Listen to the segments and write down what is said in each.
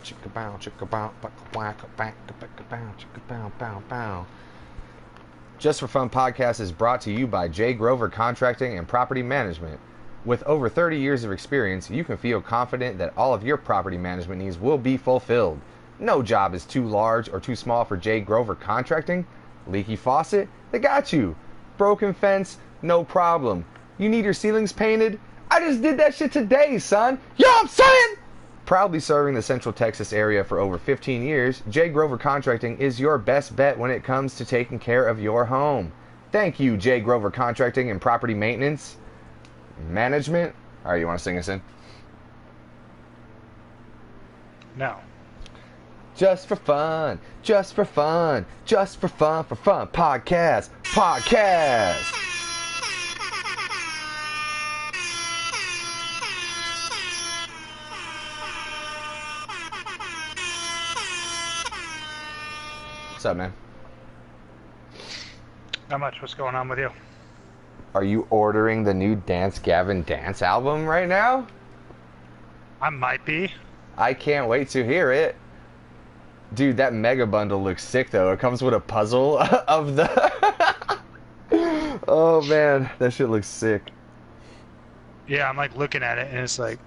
chicka bow, chicka bow, whack, back, bow, chicka bow, bow, bow. Just for Fun podcast is brought to you by J. Grover Contracting and Property Management. With over 30 years of experience, you can feel confident that all of your property management needs will be fulfilled. No job is too large or too small for J. Grover Contracting. Leaky faucet? They got you. Broken fence? No problem. You need your ceilings painted? I just did that shit today, son. You know what I'm saying? Proudly serving the Central Texas area for over 15 years, J. Grover Contracting is your best bet when it comes to taking care of your home. Thank you, J. Grover Contracting and Property Maintenance. Management? All right, you want to sing us in? No. Just for fun, just for fun, just for fun, podcast. What's up, man? Not much. What's going on with you? Are you ordering the new Dance Gavin Dance album right now? I might be. I can't wait to hear it. Dude, that mega bundle looks sick, though. It comes with a puzzle of the... Oh, man. That shit looks sick. Yeah, I'm like looking at it, and it's like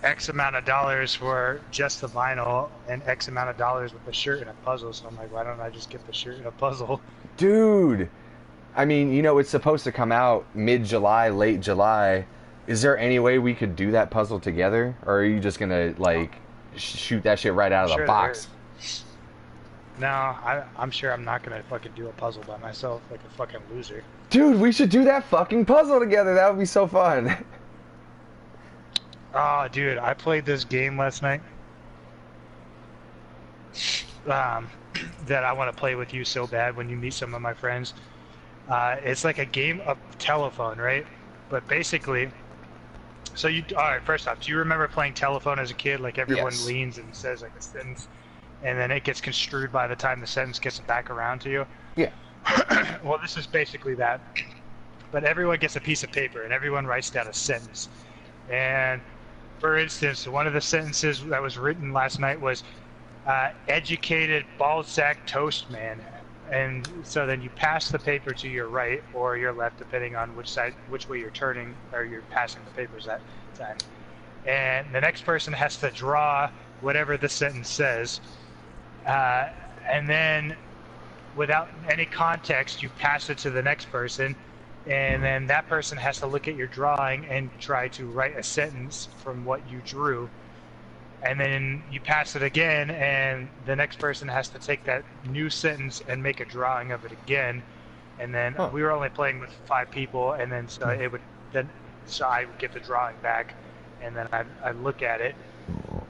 X amount of dollars for just the vinyl and X amount of dollars with the shirt and a puzzle. So I'm like, why don't I just get the shirt and a puzzle? Dude. I mean, you know, it's supposed to come out mid-July, late July. Is there any way we could do that puzzle together? Or are you just going to, like... shoot that shit right out of the box? No, I'm sure I'm not gonna fucking do a puzzle by myself like a fucking loser. Dude, we should do that fucking puzzle together. That would be so fun. Oh, dude, I played this game last night that I want to play with you so bad when you meet some of my friends. It's like a game of telephone, right? But basically... So alright, first off, do you remember playing telephone as a kid? Like everyone Yes. leans and says like a sentence, and then it gets construed by the time the sentence gets back around to you? Yeah. Well, this is basically that. But everyone gets a piece of paper, and everyone writes down a sentence. And, for instance, one of the sentences that was written last night was, educated ball-sack toast man. And so then you pass the paper to your right or your left, depending on which way you're turning or you're passing the papers that time. And the next person has to draw whatever the sentence says. And then without any context, you pass it to the next person. And then that person has to look at your drawing and try to write a sentence from what you drew. And then you pass it again, and the next person has to take that new sentence and make a drawing of it again. And then we were only playing with 5 people, and then so I would get the drawing back, and then I'd look at it,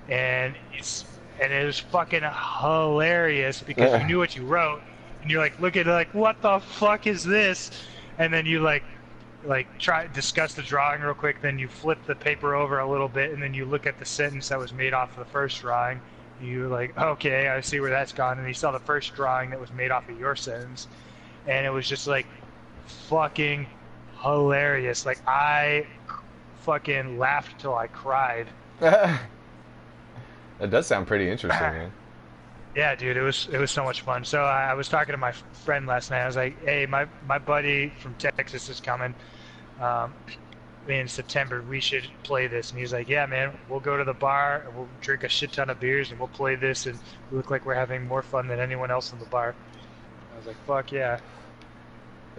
and it was fucking hilarious because you knew what you wrote, and you're like looking like, what the fuck is this? And then you like try discuss the drawing real quick, then you flip the paper over a little bit, and then you look at the sentence that was made off of the first drawing. You're like, okay, I see where that's gone. And you saw the first drawing that was made off of your sentence, and it was just like fucking hilarious. Like I fucking laughed till I cried. That does sound pretty interesting, man. Yeah, dude, it was so much fun. So I was talking to my friend last night. I was like, hey, my buddy from Texas is coming in September. We should play this. And he's like, yeah, man, we'll go to the bar and we'll drink a shit ton of beers and we'll play this and we look like we're having more fun than anyone else in the bar. I was like, fuck yeah. It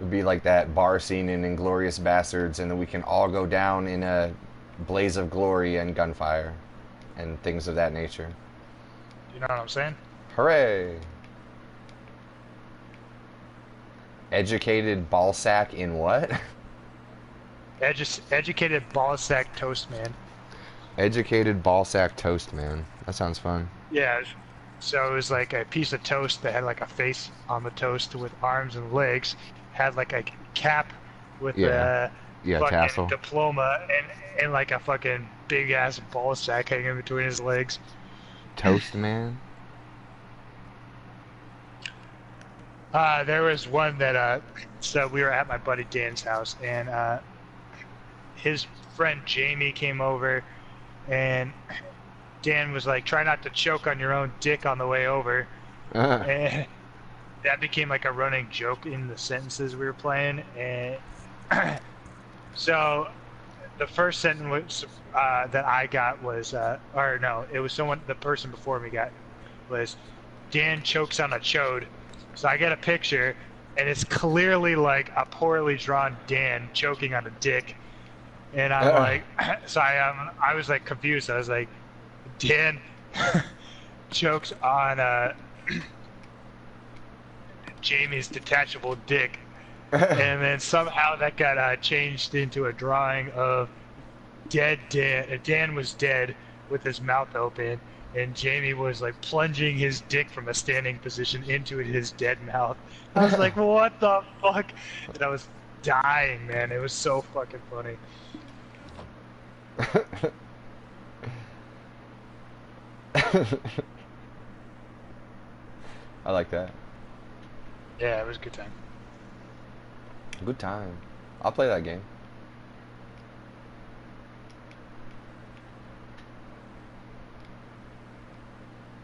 would be like that bar scene in Inglourious Bastards, and then we can all go down in a blaze of glory and gunfire and things of that nature. You know what I'm saying? Hooray! Educated ballsack in what? Educated ball-sack toast man. Educated ballsack toast man. That sounds fun. Yeah, so it was like a piece of toast that had like a face on the toast with arms and legs, had like a cap with a fucking tassel, diploma, and like a fucking big ass ball sack hanging between his legs. Toast man. There was one that so we were at my buddy Dan's house, and his friend Jamie came over, and Dan was like, try not to choke on your own dick on the way over. And that became like a running joke in the sentences we were playing. And so the first sentence was, that I got was, or no, it was the person before me got, was Dan chokes on a chode. So I get a picture, and it's clearly like a poorly drawn Dan choking on a dick. And I'm like, so I was like confused. I was like, Dan chokes on Jamie's detachable dick. And then somehow that got changed into a drawing of dead Dan. Dan was dead with his mouth open, and Jamie was like plunging his dick from a standing position into his dead mouth. I was like, what the fuck? And I was dying, man. It was so fucking funny. I like that. Yeah, it was a good time. Good time. I'll play that game.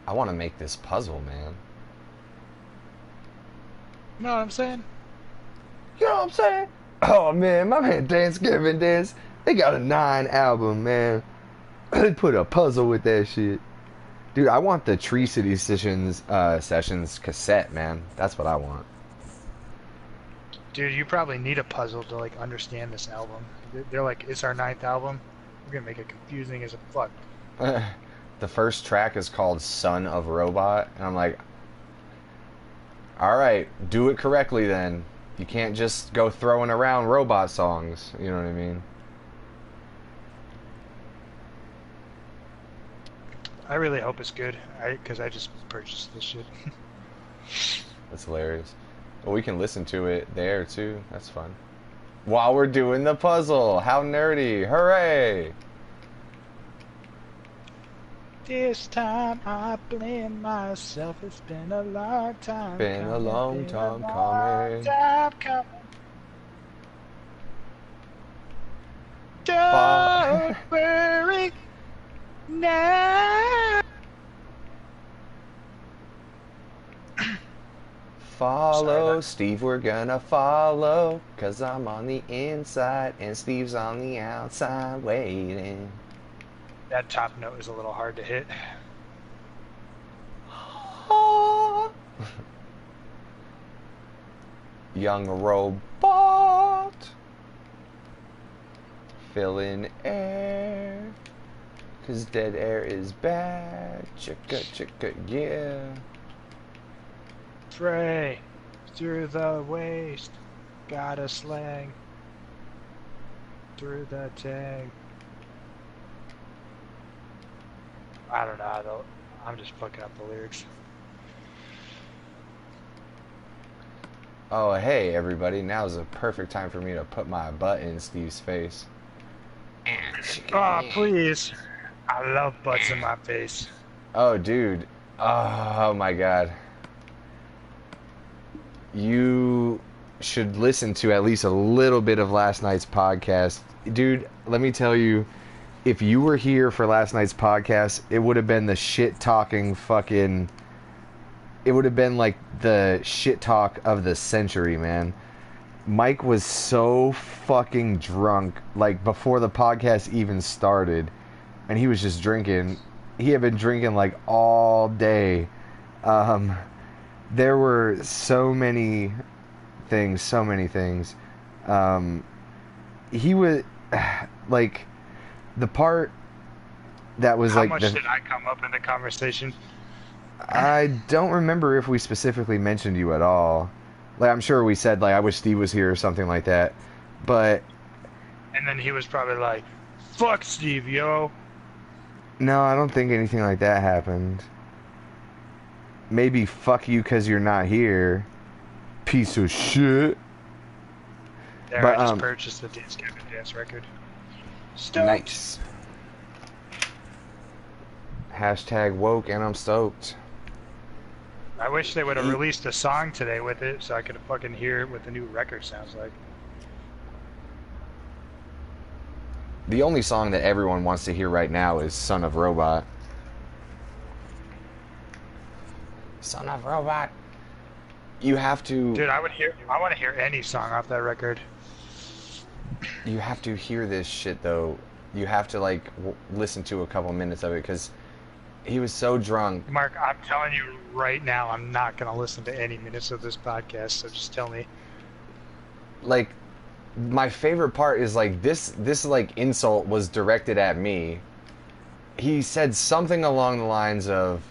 I want to make this puzzle, man. You know what I'm saying? You know what I'm saying? Oh, man, my man Thanksgiving Dance, they got a 9 album, man. They put a puzzle with that shit. Dude, I want the Tree City Sessions cassette, man. That's what I want. Dude, you probably need a puzzle to like understand this album. They're like, it's our 9th album. We're gonna make it confusing as a fuck. The first track is called Son of Robot, and I'm like, alright, do it correctly then. You can't just go throwing around robot songs, you know what I mean? I really hope it's good, because I just purchased this shit. That's hilarious. Well, we can listen to it there, too. That's fun. While we're doing the puzzle. How nerdy. Hooray! This time I blame myself. It's been a long time Been a long time coming. Don't worry now. Follow, Steve, we're gonna follow. 'Cause I'm on the inside and Steve's on the outside waiting. That top note is a little hard to hit. Young robot filling air, 'cause dead air is bad. Chicka chicka, yeah. Pray through the waste, got a slang through the tag. I don't know. I'm just fucking up the lyrics. Oh, hey everybody, now's a perfect time for me to put my butt in Steve's face. Oh, please. I love butts in my face. Oh, dude. Oh my god. You should listen to at least a little bit of last night's podcast. Dude, let me tell you, if you were here for last night's podcast, it would have been the shit talking fucking... It would have been like the shit talk of the century, man. Mike was so fucking drunk, like before the podcast even started, and he was just drinking. He had been drinking like all day. There were so many things. He was like the part that was How much did I come up in the conversation? I don't remember if we specifically mentioned you at all. Like, I'm sure we said, like, I wish Steve was here or something like that. But... And then he was probably like, fuck Steve, yo. No, I don't think anything like that happened. Maybe fuck you because you're not here. Piece of shit. There, I just purchased the Dance Gavin Dance record. Stoked. Nice. Hashtag woke and I'm stoked. I wish they would have released a song today with it so I could fucking hear what the new record sounds like. The only song that everyone wants to hear right now is Son of Robot. Son of a robot. You have to... Dude, I want to hear any song off that record. You have to hear this shit, though. You have to, like, listen to a couple minutes of it, because he was so drunk. Mark, I'm telling you right now, I'm not going to listen to any minutes of this podcast, so just tell me. Like, my favorite part is, like, this like, insult was directed at me. He said something along the lines of,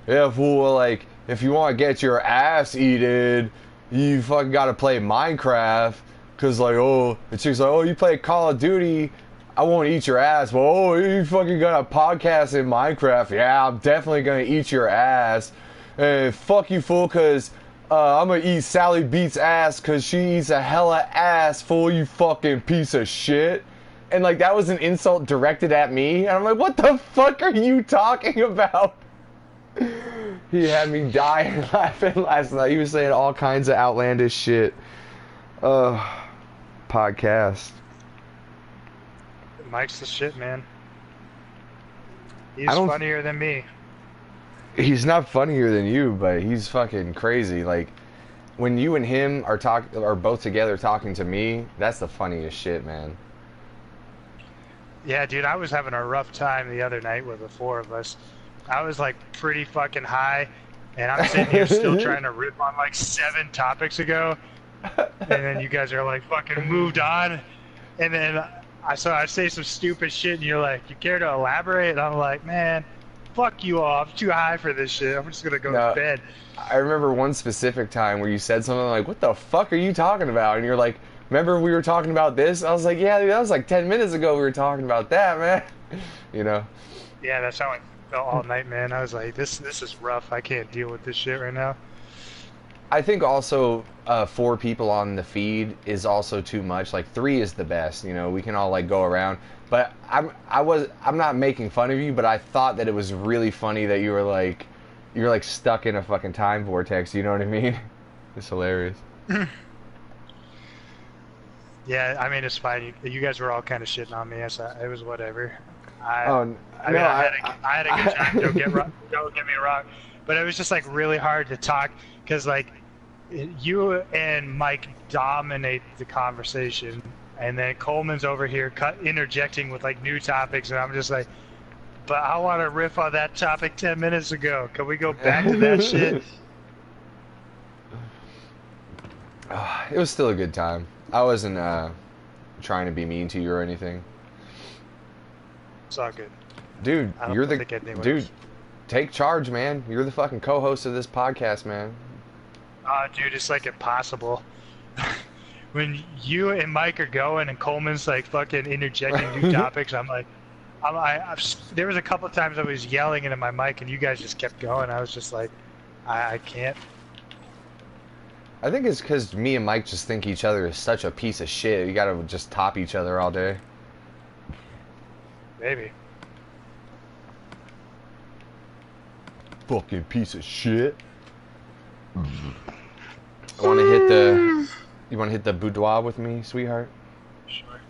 yeah, fool, like, if you want to get your ass eaten, you fucking gotta play Minecraft. Cause like, oh, the chick's like, oh, you play Call of Duty, I won't eat your ass. Well, oh, you fucking got a podcast in Minecraft. Yeah, I'm definitely gonna eat your ass. And fuck you, fool, cause I'm gonna eat Sally Beats ass cause she eats a hella ass, fool, you fucking piece of shit. And like, that was an insult directed at me. And I'm like, what the fuck are you talking about? He had me dying laughing last night. He was saying all kinds of outlandish shit. Podcast. Mike's the shit, man. He's funnier than me. He's not funnier than you, but he's fucking crazy. Like, when you and him are both together talking to me, that's the funniest shit, man. Yeah, dude, I was having a rough time the other night with the four of us. I was like pretty fucking high, and I'm sitting here still trying to rip on like 7 topics ago, and then you guys are like fucking moved on, and then I say some stupid shit, and you're like, you care to elaborate? And I'm like, man, fuck you all. I'm too high for this shit. I'm just gonna go to bed. I remember one specific time where you said something like, what the fuck are you talking about? And you're like, remember we were talking about this? I was like, yeah, that was like 10 minutes ago we were talking about that, man. You know? Yeah, that's how I felt all night, man. I was like, this is rough. I can't deal with this shit right now. I think also 4 people on the feed is also too much. Like 3 is the best. You know, we can all like go around. But I'm not making fun of you, but I thought that it was really funny that you're like stuck in a fucking time vortex. You know what I mean? It's hilarious. Yeah, I mean, it's fine. You guys were all kind of shitting on me. It was whatever. I had a good time. Don't get me wrong, but it was just like really hard to talk because like you and Mike dominate the conversation, and then Coleman's over here interjecting with like new topics, and I'm just like, but I want to riff on that topic 10 minutes ago. Can we go back to that shit? It was still a good time. I wasn't trying to be mean to you or anything. It's all good. Dude, dude, take charge, man. You're the fucking co-host of this podcast, man. Dude, it's like impossible. When you and Mike are going and Coleman's like fucking interjecting new topics, I'm like, there was a couple of times I was yelling into my mic and you guys just kept going. I was just like, I can't. I think it's because me and Mike just think each other is such a piece of shit. You gotta just top each other all day. Maybe. Fucking piece of shit. You wanna hit the boudoir with me, sweetheart? Sure.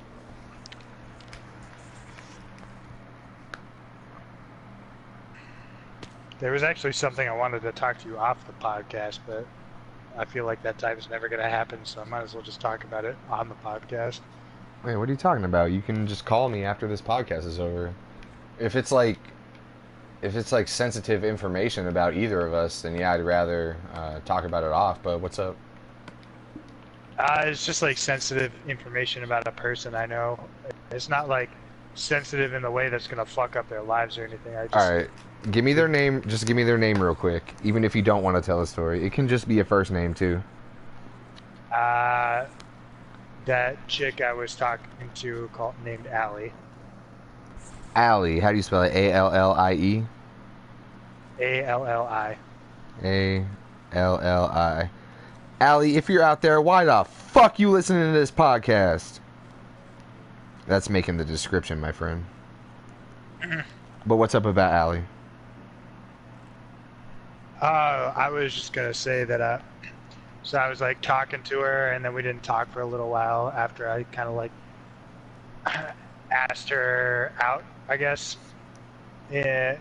There was actually something I wanted to talk to you off the podcast, but I feel like that time is never going to happen, so I might as well just talk about it on the podcast. Wait, what are you talking about? You can just call me after this podcast is over. If it's like sensitive information about either of us, then yeah, I'd rather talk about it off. But what's up? It's just like sensitive information about a person I know. It's not like sensitive in the way that's going to fuck up their lives or anything. All right. Give me their name. Just give me their name real quick. Even if you don't want to tell a story. It can just be a first name, too. That chick I was talking to named Allie. Allie. How do you spell it? A-L-L-I-E? A-L-L-I. A-L-L-I. Allie, if you're out there, why the fuck you listening to this podcast? That's making the description, my friend. But what's up about Allie? I was just gonna say that. So I was like talking to her, and then we didn't talk for a little while after I kind of like asked her out, I guess. And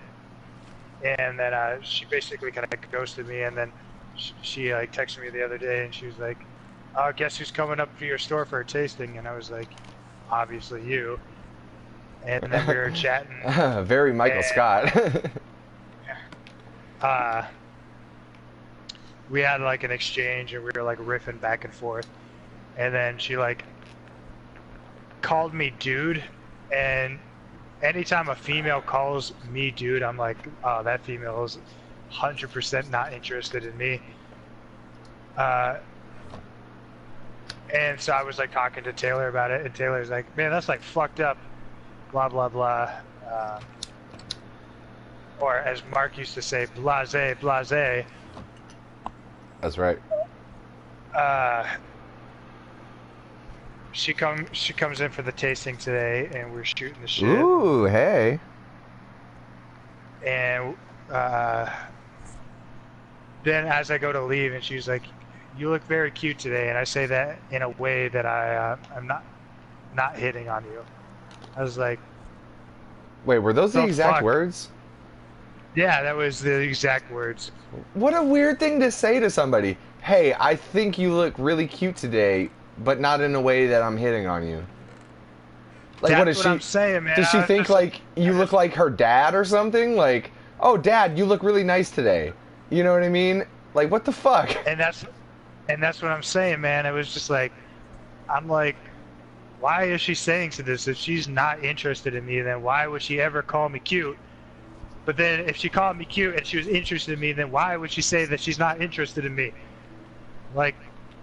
and then she basically kind of ghosted me, and then she like texted me the other day, and she was like, guess who's coming up to your store for a tasting? And I was like, obviously you. And then we were chatting. Very Michael Scott. We had like an exchange, and we were like riffing back and forth, and then she like called me dude, and anytime a female calls me dude, I'm like, oh, that female is 100% not interested in me. And so I was like talking to Taylor about it, and Taylor's like, man, that's like fucked up, blah blah blah, or as Mark used to say, blase blase. That's right. She comes in for the tasting today, and we're shooting the shit. Ooh, hey. And then as I go to leave, and she's like, "You look very cute today," and I say that in a way that I'm not hitting on you. I was like, wait, were those the exact fuck? words? Yeah, that was the exact words. What a weird thing to say to somebody. Hey, I think you look really cute today, but not in a way that I'm hitting on you. Like, That's what is what she? I'm saying, man. Does she think like you look like her dad or something? Like, oh, Dad, you look really nice today. You know what I mean? Like, what the fuck? And that's what I'm saying, man. It was just like, I'm like, why is she saying to this? If she's not interested in me, then why would she ever call me cute? But then if she called me cute and she was interested in me, then why would she say that she's not interested in me? Like,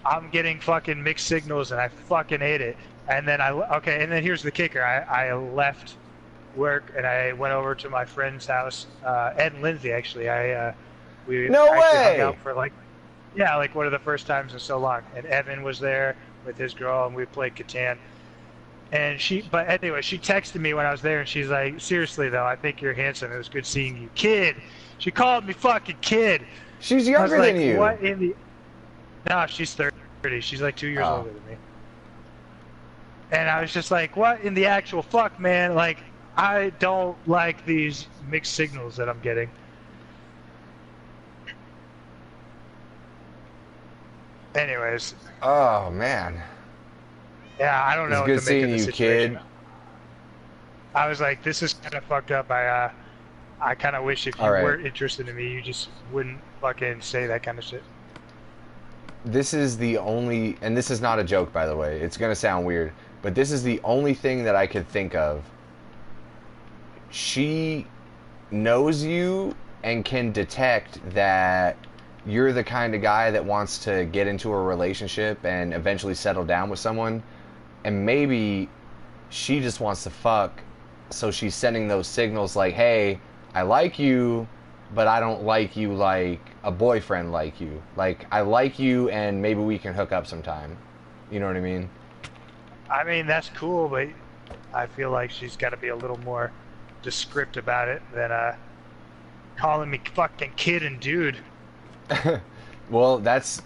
I'm getting fucking mixed signals, and I fucking hate it. And then and then here's the kicker. I left work, and I went over to my friend's house, Ed and Lindsay, actually. We No actually way! hung out for like one of the first times in so long. And Evan was there with his girl, and we played Catan. And but anyway, she texted me when I was there, and she's like, seriously though, I think you're handsome. It was good seeing you. Kid. She called me fucking kid. She's younger than you. What in the... No, she's 30. She's like 2 years older than me. And I was just like, what in the actual fuck, man? Like, I don't like these mixed signals that I'm getting. Anyways. Oh, man. Yeah, I don't know what It's to make good of the seeing you, situation. kid. I was like, this is kind of fucked up. I kind of wish if you weren't interested in me, you just wouldn't fucking say that kind of shit. This is the only, and this is not a joke, by the way. It's going to sound weird, but this is the only thing that I could think of. She knows you and can detect that you're the kind of guy that wants to get into a relationship and eventually settle down with someone. And maybe she just wants to fuck, so she's sending those signals like, hey, I like you, but I don't like you like a boyfriend like you. Like, I like you, and maybe we can hook up sometime. You know what I mean? I mean, that's cool, but I feel like she's got to be a little more descriptive about it than calling me fucking kid and dude. Well, that's...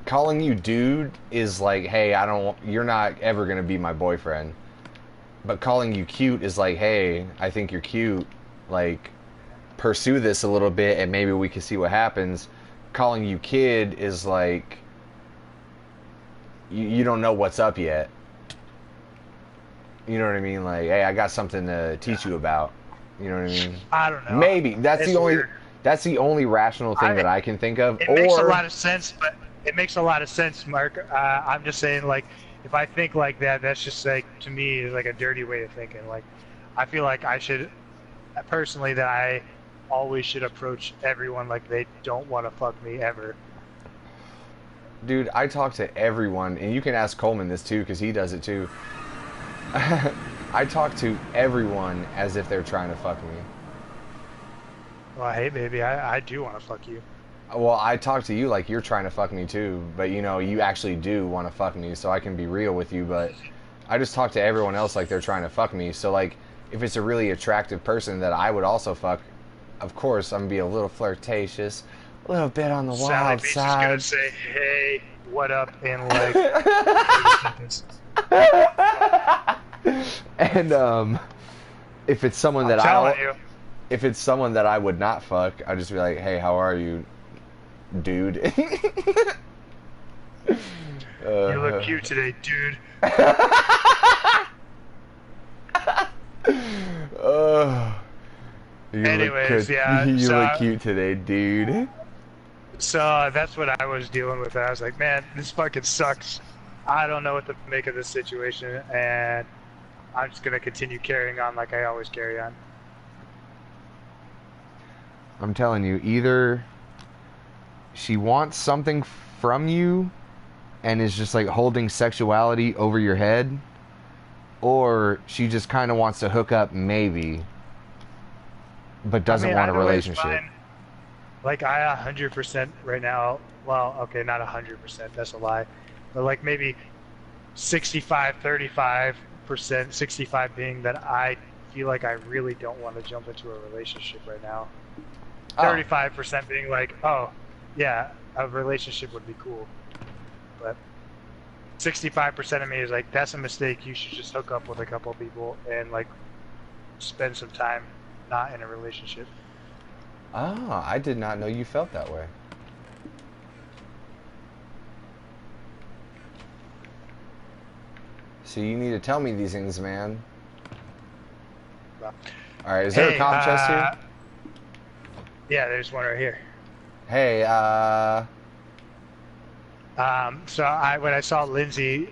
Calling you dude is like, hey, you're not ever gonna be my boyfriend. But calling you cute is like, hey, I think you're cute. Like, pursue this a little bit and maybe we can see what happens. Calling you kid is like, you don't know what's up yet. You know what I mean? Like, hey, I got something to teach you about. You know what I mean? I don't know. Maybe that's It's the only weird. that's the only rational thing that I can think of. It makes a lot of sense, but it makes a lot of sense, Mark. I'm just saying, like, if I think like that, that's just like, to me, is like a dirty way of thinking. Like, I feel like I should, personally, that I always should approach everyone like they don't want to fuck me ever. Dude, I talk to everyone, and you can ask Coleman this too, because he does it too. I talk to everyone as if they're trying to fuck me. Well, hey, baby, I do want to fuck you. Well, I talk to you like you're trying to fuck me too, but you know, you actually do want to fuck me, so I can be real with you, but I just talk to everyone else like they're trying to fuck me. So, like, if it's a really attractive person that I would also fuck, of course, I'm going to be a little flirtatious, a little bit on the wild side. Just gonna say, hey, what up, in like... And, if it's someone that I'm telling you. if it's someone that I would not fuck, I'd just be like, hey, how are you, dude? You look cute today, dude. Anyways, yeah. You look cute today, dude. So that's what I was dealing with. I was like, man, this fucking sucks. I don't know what to make of this situation, and I'm just gonna continue carrying on like I always carry on. I'm telling you, either she wants something from you and is just like holding sexuality over your head, or she just kind of wants to hook up maybe, but doesn't want a relationship. Like, I 100% right now, well, okay, not 100%, that's a lie, but like maybe 65, 35%, 65 being that I feel like I really don't want to jump into a relationship right now. 35% being like, oh, yeah, a relationship would be cool. But 65% of me is like, that's a mistake. You should just hook up with a couple of people and like spend some time not in a relationship. Ah, I did not know you felt that way. So you need to tell me these things, man. Alright, is there a comp chest here? Yeah, there's one right here. Hey, so when I saw Lindsay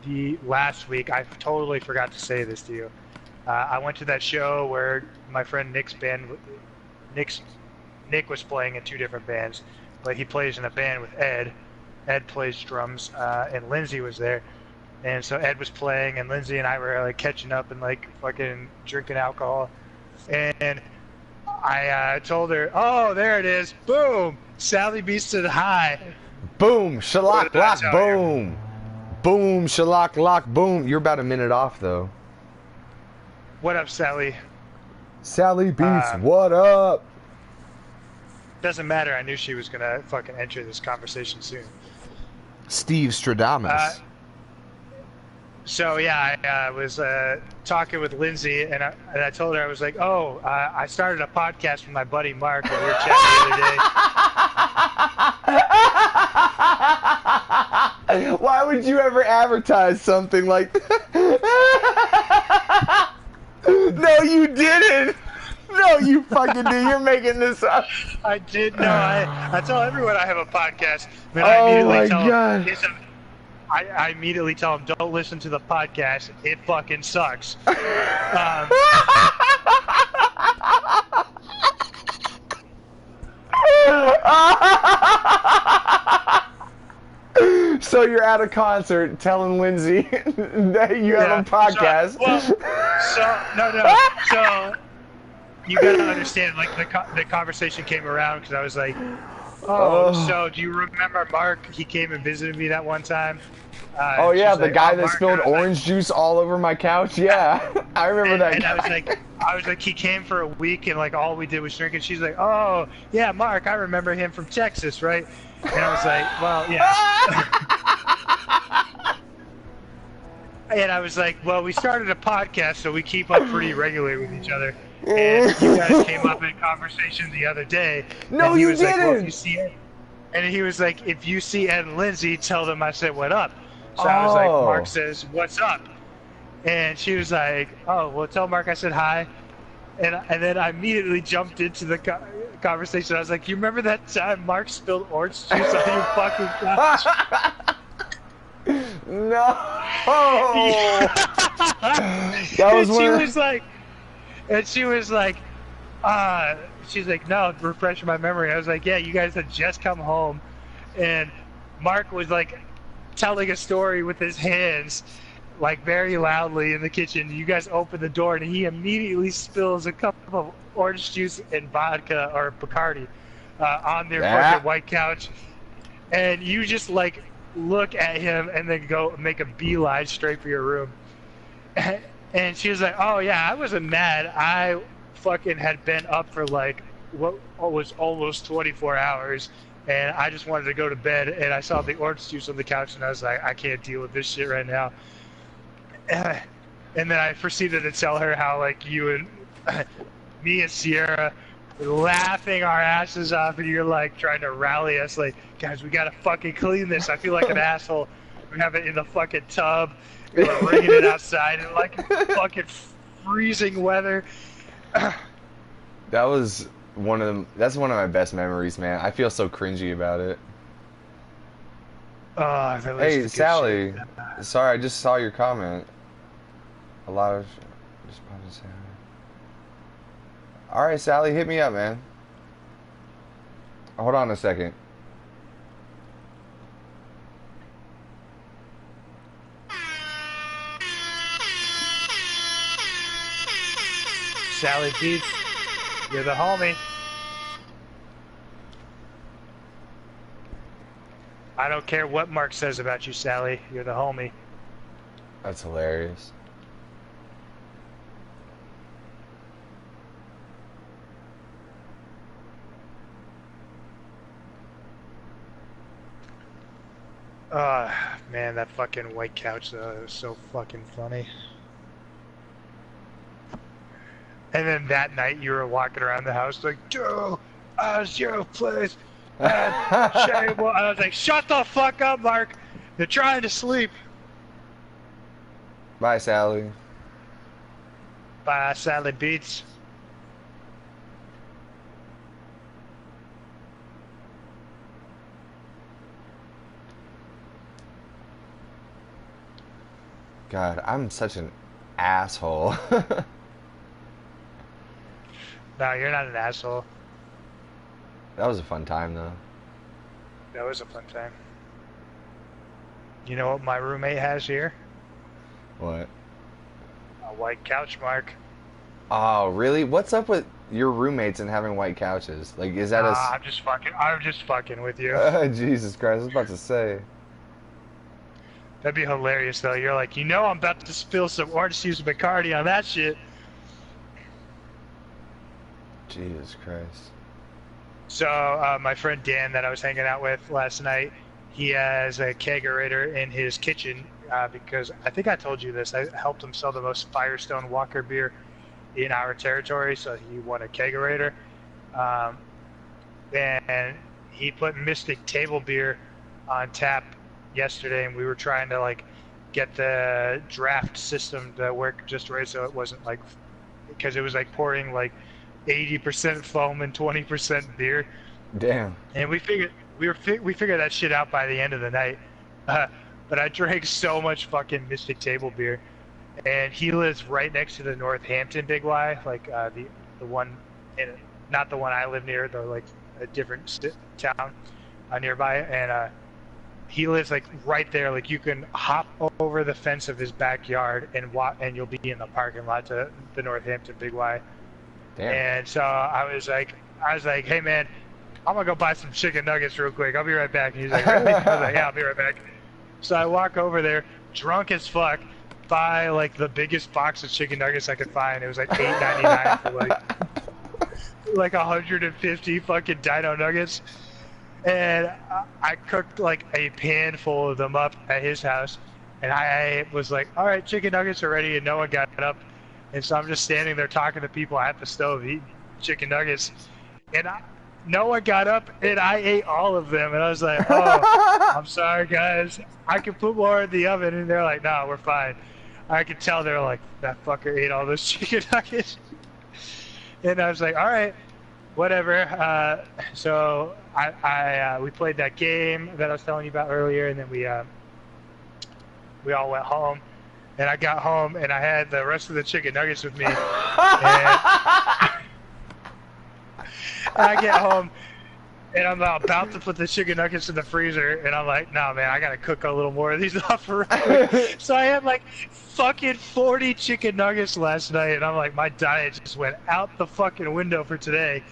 the last week, I totally forgot to say this to you. I went to that show where my friend Nick's band, Nick was playing in two different bands, but he plays in a band with Ed. Ed plays drums, and Lindsay was there. And so Ed was playing, and Lindsay and I were like catching up and like fucking drinking alcohol. And I told her, oh, there it is. Boom! Sally B said hi. Boom! Shalak lock boom! Boom! Shalak lock boom! You're about a minute off though. What up, Sally? Sally Beats, what up? Doesn't matter. I knew she was gonna fucking enter this conversation soon. Steve Stradamus. So yeah, I was talking with Lindsay, and I told her, I was like, oh, I started a podcast with my buddy Mark, and we were chatting the other day. Why would you ever advertise something like that? No, you didn't. No, you fucking did. You're making this up. I did. No, I tell everyone I have a podcast. But oh my god. I immediately tell them, don't listen to the podcast. It fucking sucks. So you're at a concert telling Lindsay that you have a podcast. So you gotta understand, like the conversation came around because I was like, so do you remember Mark? He came and visited me that one time. Oh yeah, the guy that spilled orange juice all over my couch. Yeah, I remember that. And guy. I was like, he came for a week, and like all we did was drink. And she's like, oh yeah, Mark, I remember him from Texas, right? And I was like, well, yeah. And I was like, well, we started a podcast, so we keep up pretty regularly with each other. And you guys came up in conversation the other day. No, you didn't. Like, well, if you see Ed, and he was like, if you see Ed and Lindsay, tell them I said what up. So I was like, Mark says, what's up? And she was like, oh, well, tell Mark I said hi. And then I immediately jumped into the conversation. I was like, you remember that time Mark spilled orange juice on your fucking couch? No. That was one. She was like, she's like, no, refresh my memory. I was like, yeah, you guys had just come home, and Mark was like telling a story with his hands, like very loudly in the kitchen. You guys open the door, and he immediately spills a cup of orange juice and vodka or Bacardi on their fucking white couch, and you just like look at him and then go make a beeline straight for your room. And she was like, oh yeah, I wasn't mad. I fucking had been up for like what was almost 24 hours, and I just wanted to go to bed, and I saw the orange juice on the couch, and I was like, I can't deal with this shit right now. And then I proceeded to tell her how like you and me and Sierra laughing our asses off, and you're like trying to rally us, like, guys, we gotta fucking clean this. I feel like an asshole. We have it in the fucking tub. And we're bringing it outside in like fucking freezing weather. That was one of them. That's one of my best memories, man. I feel so cringy about it. Oh, hey, Sally. Sorry, I just saw your comment. A lot of just wanted to say hi. All right, Sally, hit me up, man. Hold on a second. Sally Beats, you're the homie. I don't care what Mark says about you, Sally. You're the homie. That's hilarious. Man, that fucking white couch though, it was so fucking funny. And then that night you were walking around the house like, Joe, how's your place? And I was like, shut the fuck up, Mark. They're trying to sleep. Bye, Sally. Bye, Sally Beats. God, I'm such an asshole. No, you're not an asshole. That was a fun time, though. That was a fun time. You know what my roommate has here? What? A white couch, Mark. Oh, really? What's up with your roommates and having white couches? Like, is that I'm just fucking with you. Jesus Christ, I was about to say. That'd be hilarious, though. You're like, you know I'm about to spill some orange juice Bacardi on that shit. Jesus Christ. So, my friend Dan that I was hanging out with last night, he has a kegerator in his kitchen because I think I told you this. I helped him sell the most Firestone Walker beer in our territory, so he won a kegerator. And he put Mystic Table Beer on tap yesterday, and we were trying to like get the draft system to work just right, so it wasn't like, because it was like pouring like 80% foam and 20% beer. Damn. And we figured that shit out by the end of the night. But I drank so much fucking Mystic Table Beer, and he lives right next to the Northampton Big Y, like the one, not the one I live near, though, like a different town nearby, and he lives like right there. Like you can hop over the fence of his backyard and you'll be in the parking lot to the Northampton Big Y. Damn. And so I was like, hey man, I'm gonna go buy some chicken nuggets real quick. I'll be right back. And he's like, really? I was like, yeah, I'll be right back. So I walk over there, drunk as fuck, buy like the biggest box of chicken nuggets I could find. It was like $8.99 for like 150 fucking Dino Nuggets. And I cooked like a pan full of them up at his house. And I was like, all right, chicken nuggets are ready, and no one got up. And so I'm just standing there talking to people at the stove eating chicken nuggets. And no one got up, and I ate all of them. And I was like, oh, I'm sorry, guys. I can put more in the oven. And they're like, no, we're fine. I could tell they're like, that fucker ate all those chicken nuggets. And I was like, all right, whatever. So we played that game that I was telling you about earlier, and then we all went home. And I got home, and I had the rest of the chicken nuggets with me. And I get home, and I'm about to put the chicken nuggets in the freezer, and I'm like, no, man, I gotta cook a little more of these up for So I had like fucking 40 chicken nuggets last night, and I'm like, my diet just went out the fucking window for today.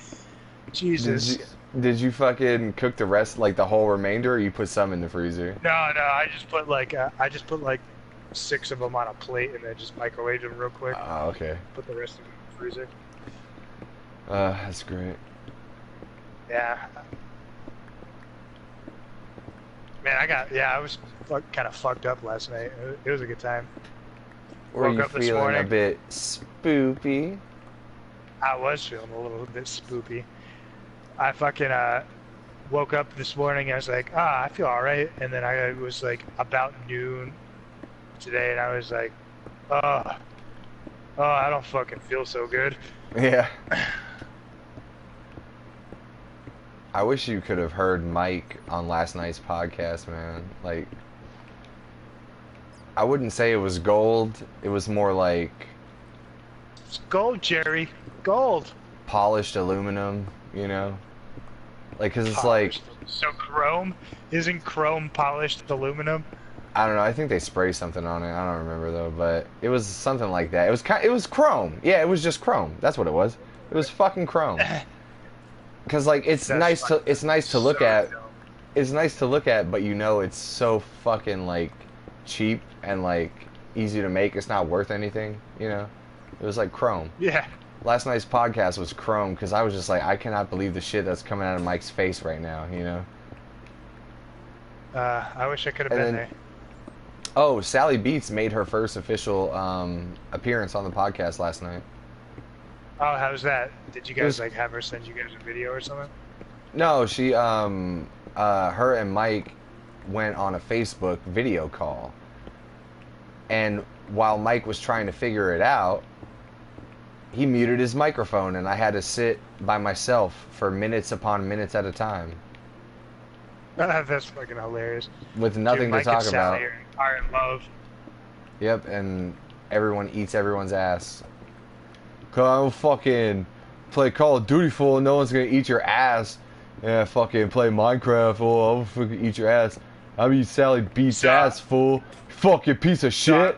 Jesus. Did you fucking cook the rest, like the whole remainder, or you put some in the freezer? No, I just put like 6 of them on a plate and then just microwave them real quick. Oh, okay. Put the rest of them in the freezer. That's great. Yeah. Man, I was kind of fucked up last night. It was a good time. Were Woke you up this feeling morning. a bit spoopy? I was feeling a little bit spoopy. I fucking woke up this morning. I was like, I feel all right. And then I was like about noon today, and I was like, I don't fucking feel so good. Yeah. I wish you could have heard Mike on last night's podcast, man. Like, I wouldn't say it was gold. It was more like It's gold, Jerry. Gold. polished aluminum, you know? Like, cause it's Polished. like, So chrome? Isn't chrome polished aluminum? I don't know. I think they spray something on it. I don't remember though, but it was something like that. It was chrome. Yeah, it was just chrome. That's what it was. It was fucking chrome. Cause like it's nice to look at. It's nice to look at, but you know it's so fucking like cheap and like easy to make. It's not worth anything, you know. It was like chrome. Yeah. Last night's podcast was chrome because I was just like, I cannot believe the shit that's coming out of Mike's face right now, you know. I wish I could have And been then- there. Oh, Sally Beats made her first official appearance on the podcast last night. Oh, how's that? Did you It was- guys like have her send you guys a video or something? No, she her and Mike went on a Facebook video call. And while Mike was trying to figure it out, he muted his microphone and I had to sit by myself for minutes upon minutes at a time That's fucking hilarious. with nothing Dude, to Mike talk and about. Sally are in love. Yep, and everyone eats everyone's ass. Cause I don't fucking play Call of Duty, fool, and no one's gonna eat your ass. Yeah, fucking play Minecraft, fool, I'll fucking eat your ass. I'll eat Sally Beats Stop. ass, fool. Fucking piece of shit.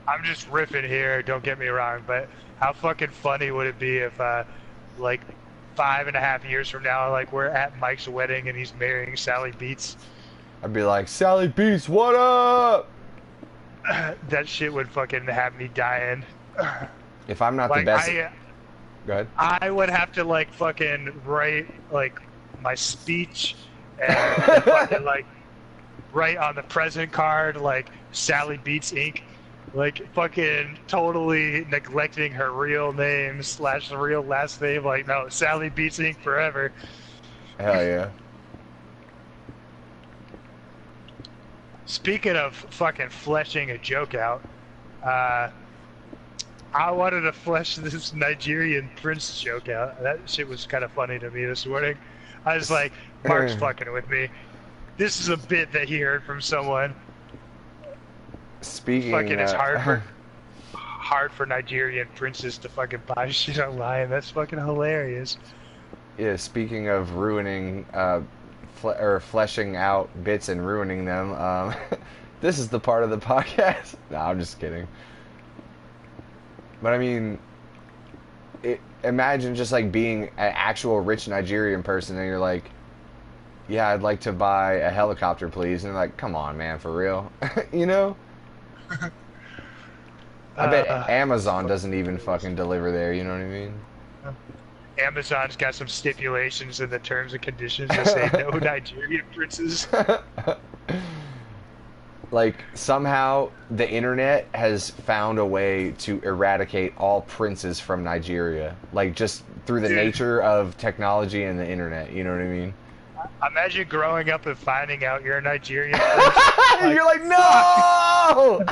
I'm just riffing here, don't get me wrong, but how fucking funny would it be if, like, 5.5 years from now, like, we're at Mike's wedding and he's marrying Sally Beats? I'd be like, Sally Beats, what up? That shit would fucking have me dying. If I'm not Like, the best. Go ahead. I would have to, like, fucking write, like, my speech and fucking, like, write on the present card, like, Sally Beats Inc., like, fucking totally neglecting her real name / real last name. Like, no, Sally Beats Inc. forever. Hell yeah. Speaking of fucking fleshing a joke out, I wanted to flesh this Nigerian prince joke out. That shit was kind of funny to me this morning. I was like, Mark's fucking with me. This is a bit that he heard from someone. Speaking Fucking, it's hard for Nigerian princes to fucking buy shit online. That's fucking hilarious. Yeah, speaking of ruining or fleshing out bits and ruining them, this is the part of the podcast. No, I'm just kidding. But I mean, imagine just like being an actual rich Nigerian person and you're like, yeah, I'd like to buy a helicopter, please. And they're like, come on, man, for real? You know? I bet Amazon doesn't even fucking deliver there, you know what I mean? Amazon's got some stipulations in the terms and conditions that say no Nigerian princes. Like, somehow the internet has found a way to eradicate all princes from Nigeria. Like, just through the Dude. nature of technology and the internet, you know what I mean? Imagine growing up and finding out you're a Nigerian prince. You're like, no!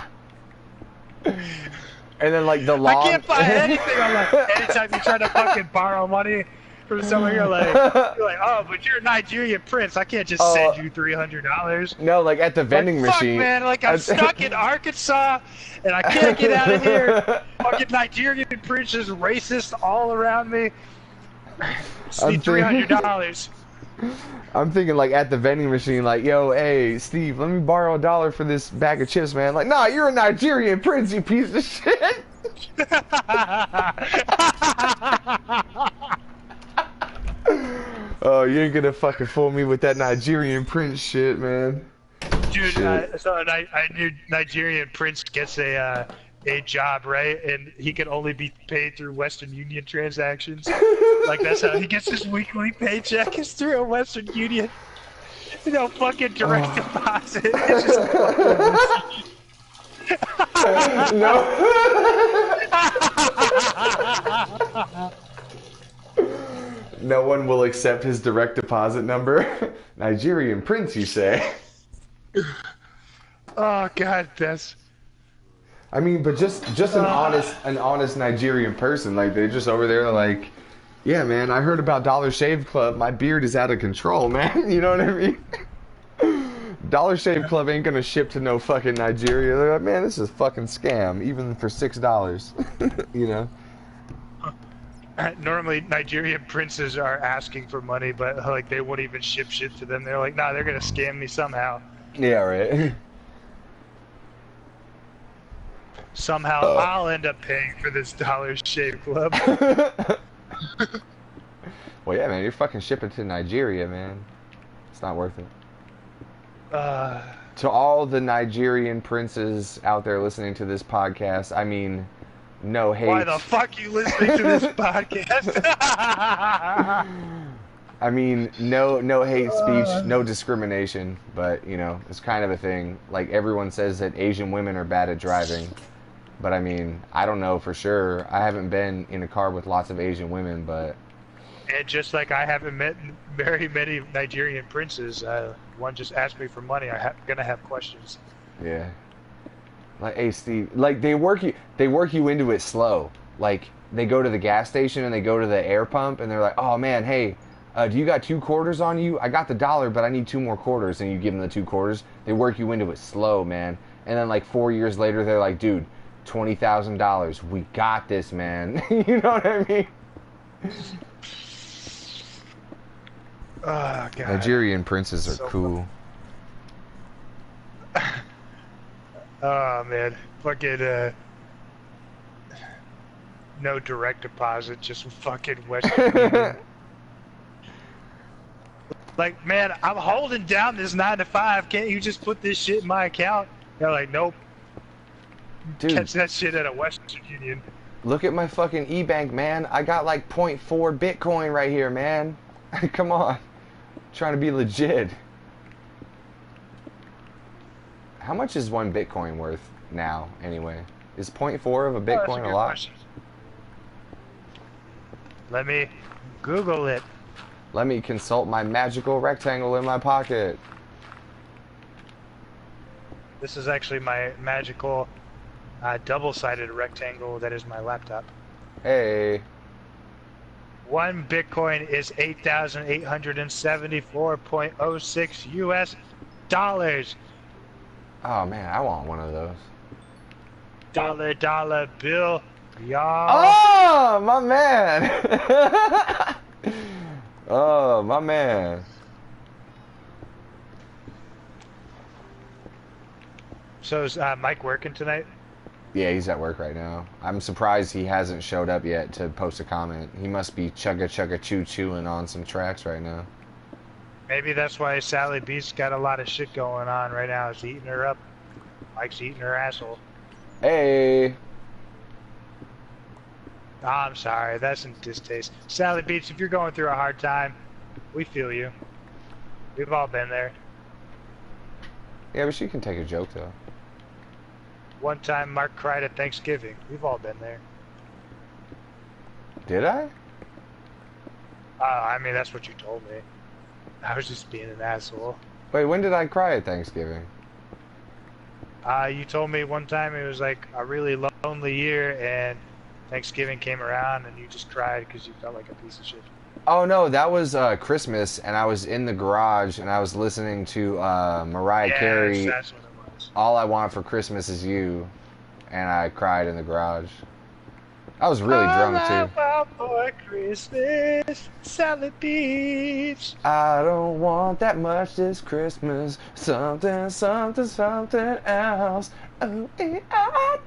And then, like, the long... I can't buy anything online. Anytime you try to fucking borrow money from someone, you're like, oh, but you're a Nigerian prince. I can't just send you $300. No, like, at the vending Like, machine. Fuck, man, like, I'm stuck in Arkansas, and I can't get out of here. Fucking Nigerian princes, racist all around me. Just need $300. I'm thinking, like, at the vending machine, like, yo, hey, Steve, let me borrow $1 for this bag of chips, man. Like, nah, you're a Nigerian prince, you piece of shit. Oh, you ain't gonna fucking fool me with that Nigerian prince shit, man. Dude, Shit. so I knew Nigerian prince gets a job, right? And he can only be paid through Western Union transactions. Like, that's how he gets his weekly paycheck, is through a Western Union. You know, fucking direct deposit. It's just No. No one will accept his direct deposit number. Nigerian prince, you say? Oh God, that's. I mean, but just an honest Nigerian person, like they're just over there, like, yeah, man, I heard about Dollar Shave Club. My beard is out of control, man. You know what I mean? Dollar Shave Club ain't gonna ship to no fucking Nigeria. They're like, man, this is a fucking scam, even for $6. You know? Normally, Nigerian princes are asking for money, but like they won't even ship shit to them. They're like, nah, they're gonna scam me somehow. Yeah, right. Somehow, I'll end up paying for this Dollar Shave Club. Well, yeah, man, you're fucking shipping to Nigeria, man. It's not worth it. To all the Nigerian princes out there listening to this podcast, I mean, no hate. Why the fuck you listening to this podcast? I mean, no hate speech, no discrimination, but, you know, it's kind of a thing. Like, everyone says that Asian women are bad at driving, but I mean, I don't know for sure. I haven't been in a car with lots of Asian women, but... And just like I haven't met very many Nigerian princes, one just asked me for money. I'm gonna have questions. Yeah. Like, hey, Steve, like, they work you into it slow. Like, they go to the gas station and they go to the air pump and they're like, oh man, hey, do you got 2 quarters on you? I got the $1, but I need 2 more quarters. And you give them the 2 quarters. They work you into it slow, man. And then like 4 years later, they're like, dude, $20,000. We got this, man. You know what I mean? Oh, God. Nigerian princes are so cool. Oh man, fucking no direct deposit, just fucking Western Union. Like, man, I'm holding down this 9 to 5. Can't you just put this shit in my account? They're like, nope. Dude, catch that shit at a Western Union. Look at my fucking e-bank, man. I got like 0.4 Bitcoin right here, man. Come on. Trying to be legit. How much is 1 Bitcoin worth now, anyway? Is 0.4 of a Bitcoin a lot? Question. Let me Google it. Let me consult my magical rectangle in my pocket. This is actually my magical double-sided rectangle that is my laptop. Hey. 1 Bitcoin is 8,874.06 US dollars. Oh man, I want one of those. Dollar bill, y'all. Oh, my man. Oh, my man. So is Mike working tonight? Yeah, he's at work right now. I'm surprised he hasn't showed up yet to post a comment. He must be chugga-chewing on some tracks right now. Maybe that's why Sally B's got a lot of shit going on right now. He's eating her up. Mike's eating her asshole. Hey. Oh, I'm sorry, that's in distaste. Sally Beats, if you're going through a hard time, we feel you. We've all been there. Yeah, but she can take a joke, though. One time, Mark cried at Thanksgiving. We've all been there. Did I? I mean, that's what you told me. I was just being an asshole. Wait, when did I cry at Thanksgiving? You told me one time it was like a really lonely year, and Thanksgiving came around, and you just cried because you felt like a piece of shit. Oh no, that was Christmas, and I was in the garage, and I was listening to Mariah Carey. That's what it was. All I Want for Christmas Is You, and I cried in the garage. I was really drunk too. All I want for Christmas, salad beach. I don't want that much this Christmas. Something, something, something else. Oh, yeah, I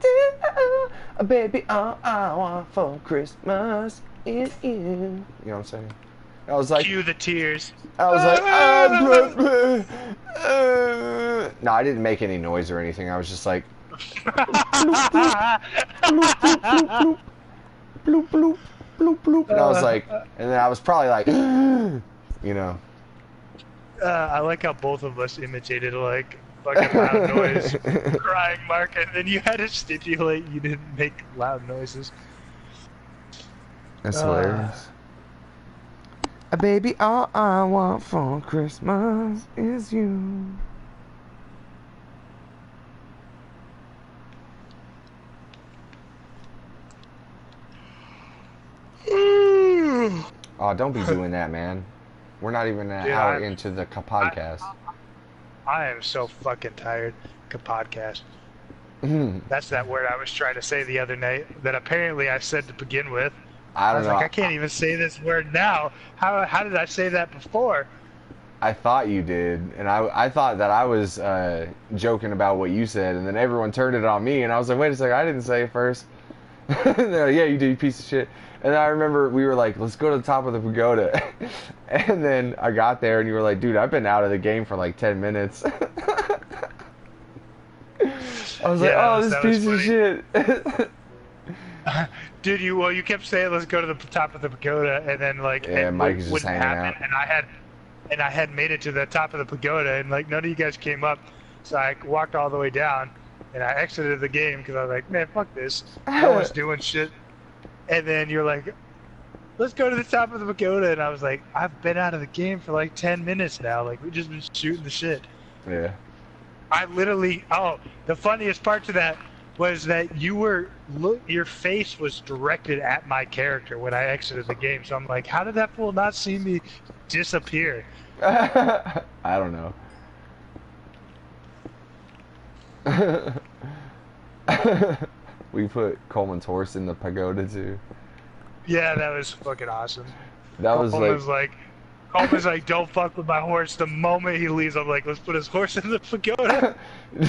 do. Baby, all I want for Christmas is you. You know what I'm saying? I was like, Cue the tears. I was like, no, I didn't make any noise or anything. I was just like, bloop, bloop, bloop, bloop. And I was like, and then I was probably like, you know. I like how both of us imitated like fucking loud noise, crying Mark, and then you had to stipulate you didn't make loud noises. That's hilarious. Baby, all I want for Christmas is you. Oh, don't be doing that, man. We're not even an hour into the podcast. I am so fucking tired. Podcast. That's that word I was trying to say the other night that apparently I said to begin with. I don't know. Like, I can't even say this word now. How did I say that before? I thought you did, and I thought that I was joking about what you said, and then everyone turned it on me, and I was like, wait a second, I didn't say it first. And they're like, yeah, you did, you piece of shit. And I remember we were like, let's go to the top of the pagoda. And then I got there, and you were like, dude, I've been out of the game for like 10 minutes. I was like, oh, this piece of shit. Dude, you kept saying let's go to the top of the pagoda, and then like Mike is just hanging out. And I had made it to the top of the pagoda, and like none of you guys came up, so I walked all the way down, and I exited the game because I was like, man, fuck this, no one's doing shit. And then you're like, let's go to the top of the pagoda, and I was like, I've been out of the game for like 10 minutes now, like we've just been shooting the shit. Yeah. I literally, the funniest part to that was that your face was directed at my character when I exited the game. So I'm like, how did that fool not see me disappear? I don't know. We put Coleman's horse in the pagoda too. Yeah, that was fucking awesome. Coleman's like, don't fuck with my horse. The moment he leaves, I'm like, let's put his horse in the pagoda.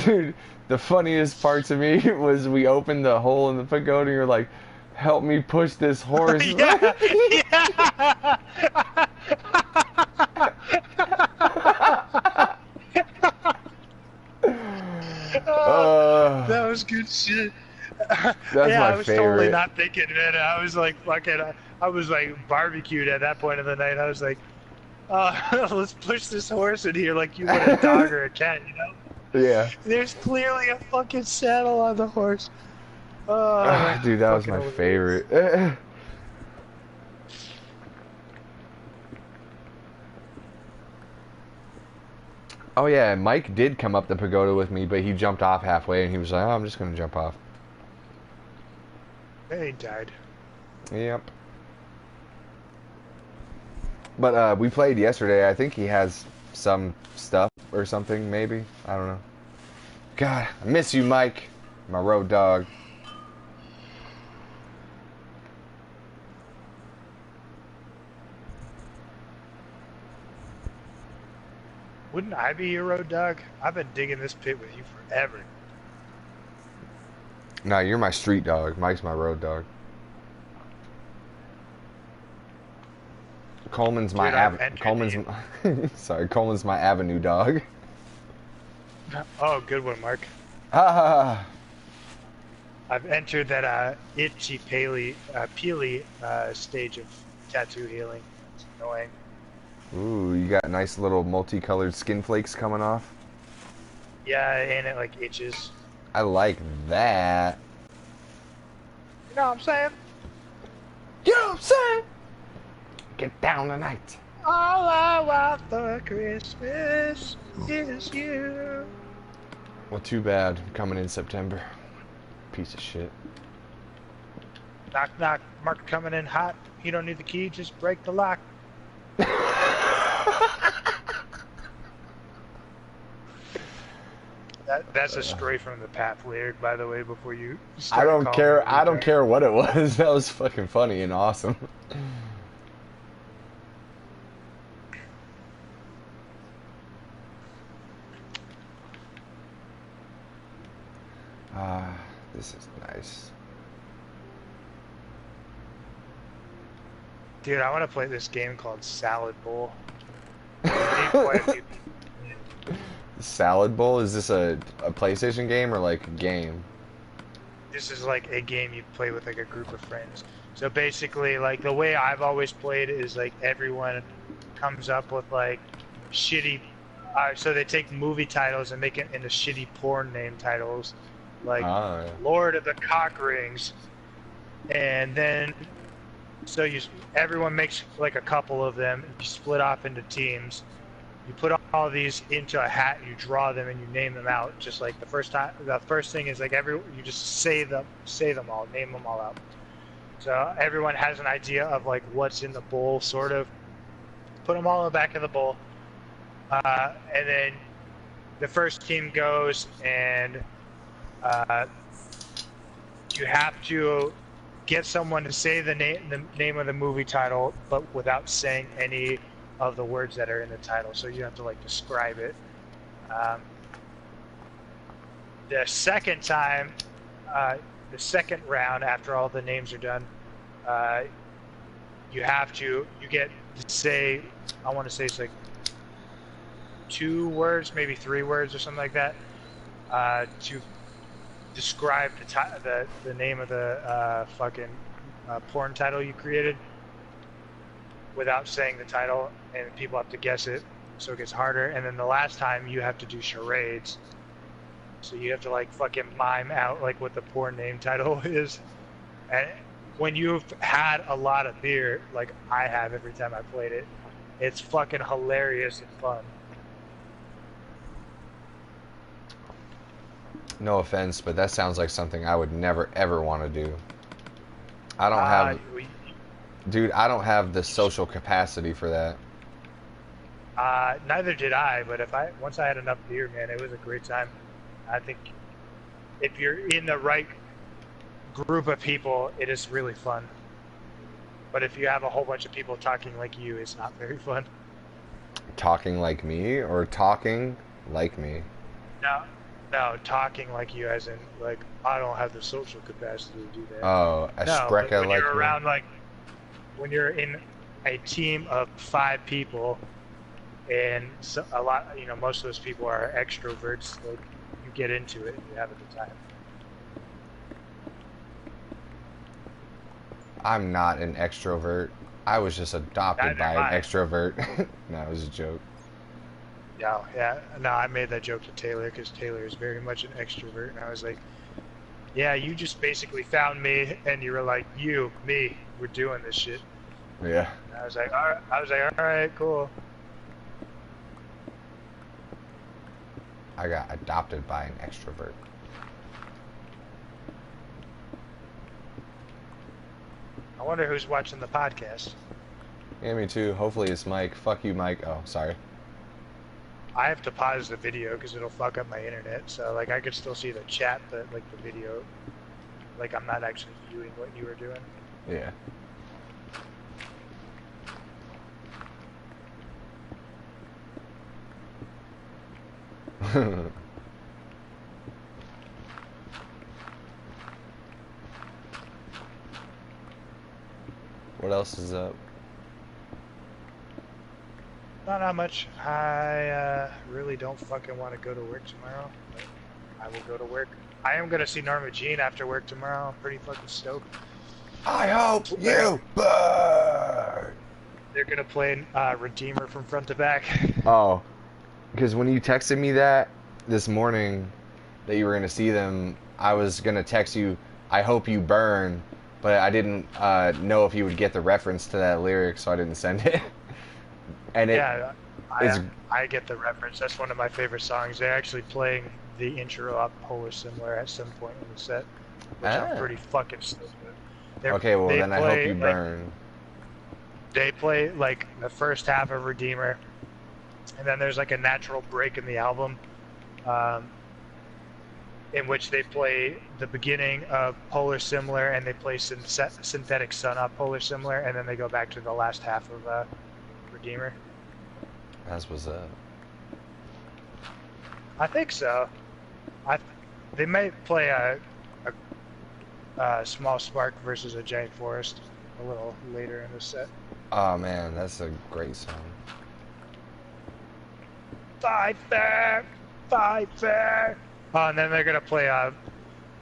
Dude, the funniest part to me was we opened the hole in the pagoda and you're like, help me push this horse. Yeah. That was good shit. That's my I was favorite. Totally not thinking, man. I was like, fucking, I was like barbecued at that point of the night. I was like, let's push this horse in here like you would a dog or a cat, you know? Yeah. There's clearly a fucking saddle on the horse. Dude, that was my favorite. Oh yeah, Mike did come up the pagoda with me, but he jumped off halfway and he was like, oh, I'm just gonna jump off. And he died. Yep. But we played yesterday. I think he has some stuff or something, maybe. I don't know. God, I miss you, Mike. My road dog. Wouldn't I be your road dog? I've been digging this pit with you forever. No, you're my street dog. Mike's my road dog. Coleman's my Coleman's my avenue dog. Oh, good one, Mark. Ah. I've entered that itchy peely stage of tattoo healing. It's annoying. Ooh, you got nice little multicolored skin flakes coming off. Yeah, and it like itches. I like that. You know what I'm saying? You know what I'm saying? Get down tonight. All I want for Christmas is you. Well, too bad. Coming in September. Piece of shit. Knock, knock. Mark coming in hot. You don't need the key, just break the lock. That's a stray from the path lyric, by the way, before you I don't care. I don't care what it was. That was fucking funny and awesome. This is nice. Dude, I want to play this game called Salad Bowl. Salad Bowl? Is this a PlayStation game or like a game? This is like a game you play with like a group of friends. So basically, like the way I've always played is like everyone comes up with like shitty. So they take movie titles and make it into shitty porn name titles, like Lord of the Cock Rings, and then So everyone makes like a couple of them. You split off into teams. You put all these into a hat. You draw them and you name them out. Just like the first time. The first thing is like you just say them all, name them all out. So everyone has an idea of like what's in the bowl, sort of. Put them all in the back of the bowl, and then the first team goes and you have to get someone to say the name of the movie title, but without saying any of the words that are in the title. So you have to like describe it. The second time, the second round, after all the names are done, you get to say, I want to say it's like 2 words, maybe 3 words or something like that, to describe the name of the fucking porn title you created without saying the title, and people have to guess it, so it gets harder. And then the last time you have to do charades, so you have to like fucking mime out like what the porn name title is. And when you've had a lot of beer, like I have every time I played it, it's fucking hilarious and fun. No offense, but that sounds like something I would never ever want to do. I don't have, dude, I don't have the social capacity for that. Neither did I, but once I had enough beer, man, it was a great time. I think if you're in the right group of people, it is really fun. But if you have a whole bunch of people talking like you, it's not very fun. Talking like me or talking like me? No, talking like you, as in like I don't have the social capacity to do that. Oh, a spreka when like you're me. around like when you're in a team of 5 people, and a lot, most of those people are extroverts. Like you get into it and you have a good time. I'm not an extrovert. I was just adopted by an extrovert. No, it was a joke. No, I made that joke to Taylor because Taylor is very much an extrovert, and I was like, yeah, you just basically found me, and you were like, me, we're doing this shit. Yeah. And I was like, all right, cool. I got adopted by an extrovert. I wonder who's watching the podcast. Yeah, me too. Hopefully it's Mike. Fuck you, Mike. Oh, sorry. I have to pause the video because it'll fuck up my internet. So, like, I could still see the chat, but, like, the video, like, I'm not actually viewing what you were doing. Yeah. What else is up? Not much. I really don't fucking want to go to work tomorrow, but I will go to work. I am going to see Norma Jean after work tomorrow. I'm pretty fucking stoked. I hope you burn! They're going to play Redeemer from front to back. Oh, because when you texted me that this morning, that you were going to see them, I was going to text you, I hope you burn, but I didn't know if you would get the reference to that lyric, so I didn't send it. And yeah, I get the reference. That's one of my favorite songs. They're actually playing the intro up Polar Similar at some point in the set, which I'm pretty fucking stoked with. Okay, well then I hope you burn. They play like the first half of Redeemer, and then there's like a natural break in the album, in which they play the beginning of Polar Similar, and they play Synthetic Sun off Polar Similar, and then they go back to the last half of Redeemer. That's what's up. I think so. They might play a Small Spark versus a Giant Forest a little later in the set. Oh man, that's a great song. Fight fair, fight fair. Oh, and then they're gonna play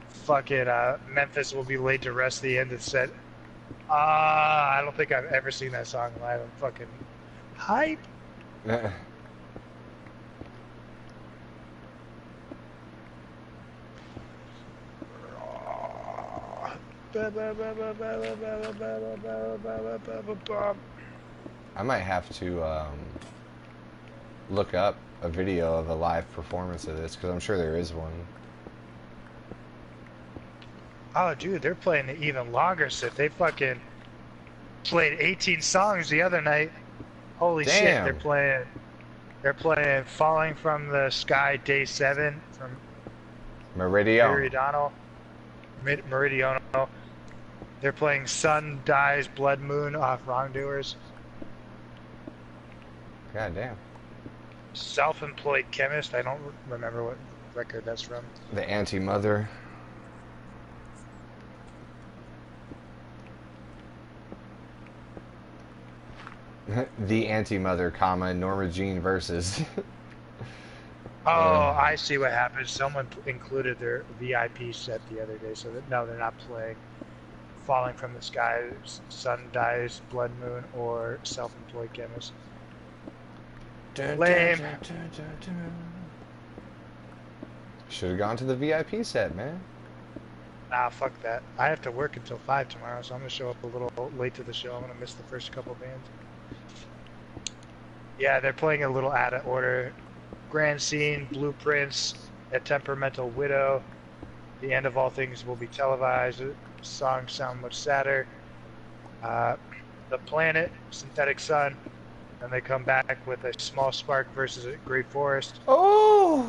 fucking Memphis Will Be Laid to Rest the end of the set. I don't think I've ever seen that song live. I'm fucking hype. I might have to look up a video of a live performance of this because I'm sure there is one. Oh, dude, they're playing the even longer set. They fucking played 18 songs the other night. Holy shit, Damn. they're playing Falling from the Sky Day 7 from Meridional. Meridional. They're playing Sun Dies Blood Moon off Wrongdoers. God damn. Self-Employed Chemist. I don't remember what record that's from. The Anti-Mother. The Anti-Mother, comma, Norma Jean versus. Oh, I see what happened. Someone included their VIP set the other day, so that no, they're not playing Falling from the Sky, Sun Dies, Blood Moon, or Self-Employed Chemist. Lame. Should have gone to the VIP set, man. Nah, fuck that. I have to work until 5 tomorrow, so I'm gonna show up a little late to the show. I'm gonna miss the first couple bands. Yeah, they're playing a little out of order. Grand Scene, Blueprints, A Temperamental Widow, The End of All Things Will Be Televised, Songs Sound Much Sadder, The Planet, Synthetic Sun, and they come back with A Small Spark versus A Great Forest. Oh!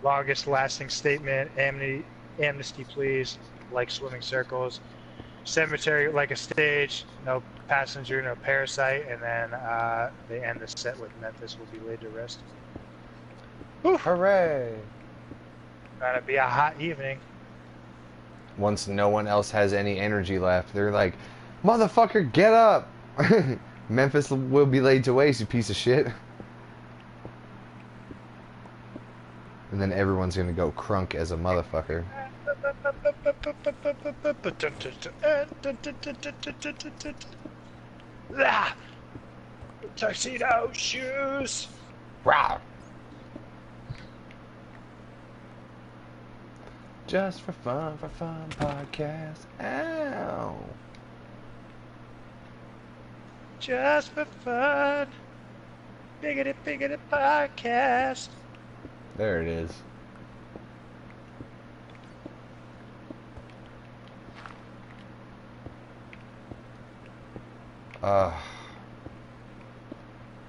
Longest Lasting Statement, Amnesty Please, Like Swimming Circles, Cemetery Like a Stage, No Passenger, No Parasite, and then they end the set with Memphis Will Be Laid to Rest. Oof. Hooray! Gonna be a hot evening. Once no one else has any energy left, they're like, motherfucker, get up! Memphis will be laid to waste, you piece of shit. And then everyone's gonna go crunk as a motherfucker. Tuxedo shoes. Rah! Just for fun podcast. Ow! Just for fun. Biggity podcast. There it is.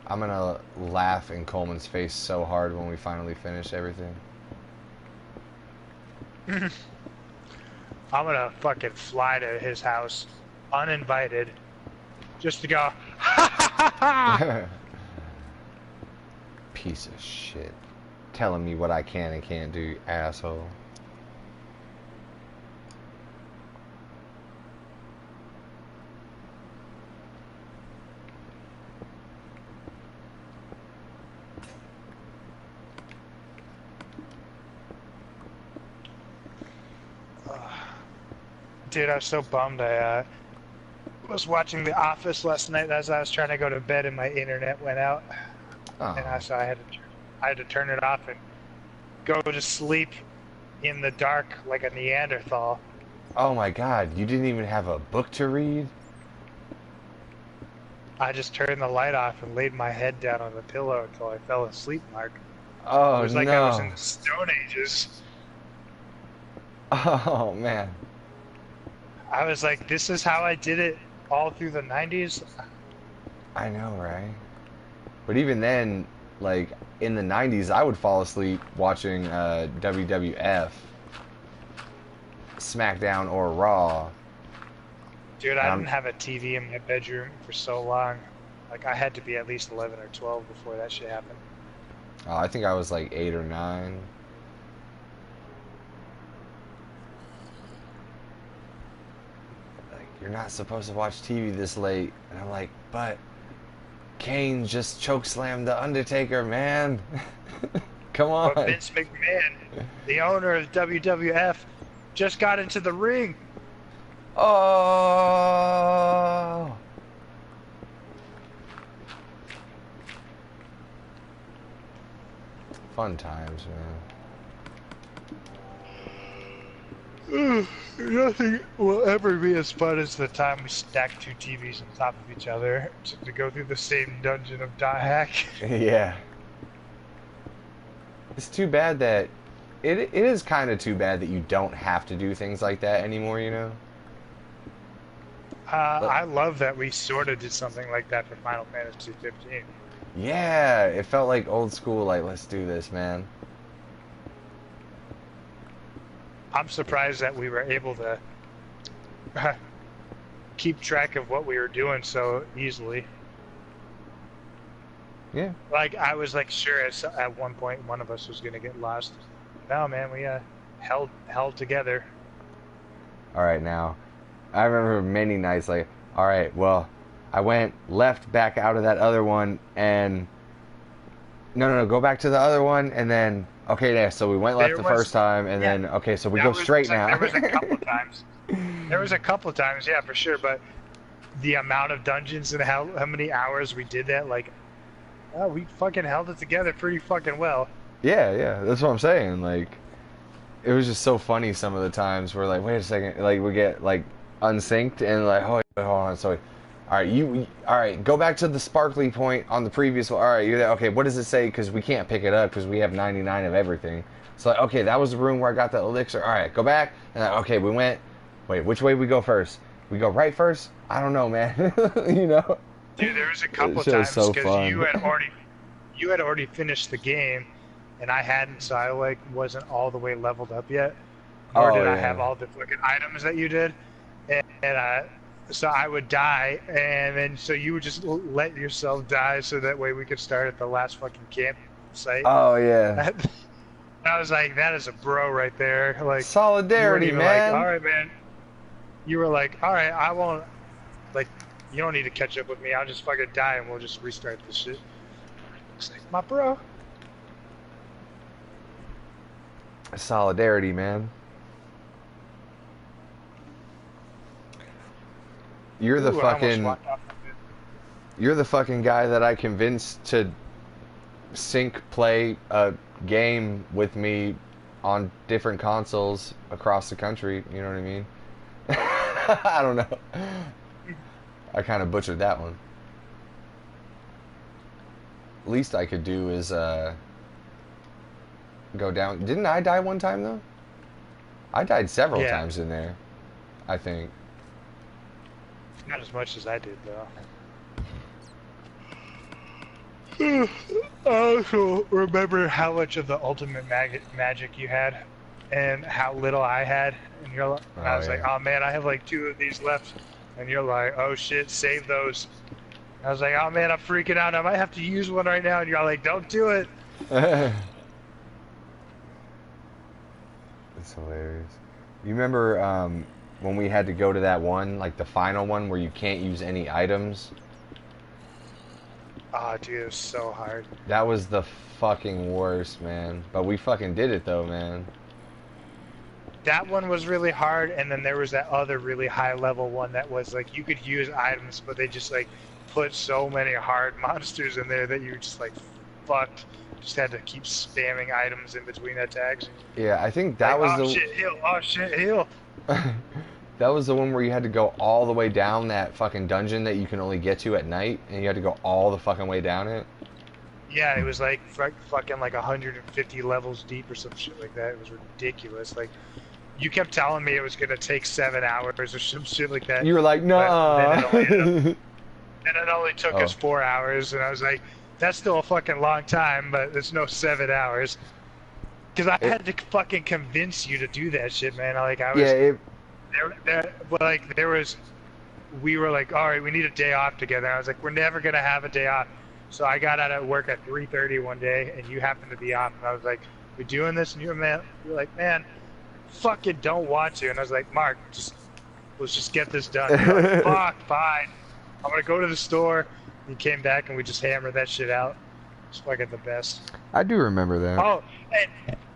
I'm gonna laugh in Coleman's face so hard when we finally finish everything. I'm gonna fucking fly to his house uninvited just to go Piece of shit. Telling me what I can and can't do, asshole. Dude, I was so bummed. I was watching The Office last night as I was trying to go to bed and my internet went out. Oh. And I had to turn it off and go to sleep in the dark like a Neanderthal. Oh my god, you didn't even have a book to read? I just turned the light off and laid my head down on the pillow until I fell asleep, Mark. Oh, it was like no. I was in the Stone Ages. Oh, man. I was like, this is how I did it all through the 90s. I know, right? But even then, like, in the 90s, I would fall asleep watching WWF, SmackDown, or Raw. Dude, I didn't have a TV in my bedroom for so long. Like, I had to be at least 11 or 12 before that shit happened. I think I was like 8 or 9. Like, you're not supposed to watch TV this late. And I'm like, but Kane just chokeslammed The Undertaker, man. Come on. But Vince McMahon, the owner of WWF, just got into the ring. Oh. Fun times, man. Nothing will ever be as fun as the time we stacked 2 TVs on top of each other to go through the same dungeon of Dot Hack. Yeah. It's too bad that it is kind of too bad that you don't have to do things like that anymore, you know? I love that we sort of did something like that for Final Fantasy 15. Yeah, it felt like old school, like, let's do this, man. I'm surprised that we were able to keep track of what we were doing so easily. Yeah. Like, I was like sure at one point one of us was gonna get lost. No, man, we held together. All right, now, I remember many nights like, all right, well, I went left back out of that other one, and no, go back to the other one, and then okay, yeah, so we went left the first time, and then okay, so we go straight now. There was a couple times. There was a couple times, yeah, for sure. But the amount of dungeons and how many hours we did that, like, oh, we fucking held it together pretty fucking well. Yeah, that's what I'm saying. Like, it was just so funny some of the times where like, wait a second, like we get like unsynced and like, oh, hold on, so. All right, all right, go back to the sparkly point on the previous one. All right, you're there. Okay, what does it say? Because we can't pick it up because we have 99 of everything. So, like, okay, that was the room where I got the elixir. All right, go back. And okay, we went. Wait, which way we go first? We go right first? I don't know, man. You know? Dude, there was a couple times because you had already finished the game, and I hadn't, so I like wasn't all the way leveled up yet. Nor did I have all the fucking items that you did, and so I would die, and then so you would just let yourself die, so that way we could start at the last fucking campsite. Oh yeah. I was like, that is a bro right there. Like solidarity, man. Like, all right, man. You were like, all right, I won't. Like, you don't need to catch up with me. I'll just fucking die, and we'll just restart this shit. It's like, my bro. Solidarity, man. You're the fucking guy that I convinced to sync play a game with me on different consoles across the country. You know what I mean? I don't know. I kind of butchered that one. Least I could do is go down. Didn't I die one time though? I died several times in there, I think. Not as much as I did, though. I also remember how much of the ultimate magic you had, and how little I had. And I was like, oh man, I have like 2 of these left. And you're like, oh shit, save those. I was like, oh man, I'm freaking out. I might have to use one right now. And you're like, don't do it. It's hilarious. You remember when we had to go to that one, like the final one, where you can't use any items? Oh, dude, it was so hard. That was the fucking worst, man. But we fucking did it, though, man. That one was really hard, and then there was that other really high-level one that was, like, you could use items, but they just, like, put so many hard monsters in there that you were just, like, fucked. Just had to keep spamming items in between attacks. Yeah, I think that was oh, shit, heal. Oh, shit, heal. That was the one where you had to go all the way down that fucking dungeon that you can only get to at night, and you had to go all the fucking way down it. Yeah, it was like fucking like 150 levels deep or some shit like that. It was ridiculous. Like, you kept telling me it was gonna take 7 hours or some shit like that. You were like, no. Then it only took us 4 hours, and I was like, that's still a fucking long time, but it's no 7 hours. Because I had to fucking convince you to do that shit, man. Like, I was. Yeah, we were like, all right, we need a day off together. I was like, we're never gonna have a day off. So I got out of work at 3:30 one day, and you happened to be off, and I was like, we doing this? And you're like, man, fucking don't want to. And I was like, Mark, let's just get this done. Like, fuck, fine. I'm gonna go to the store. And you came back, and we just hammered that shit out. It's fucking the best. I do remember that. Oh,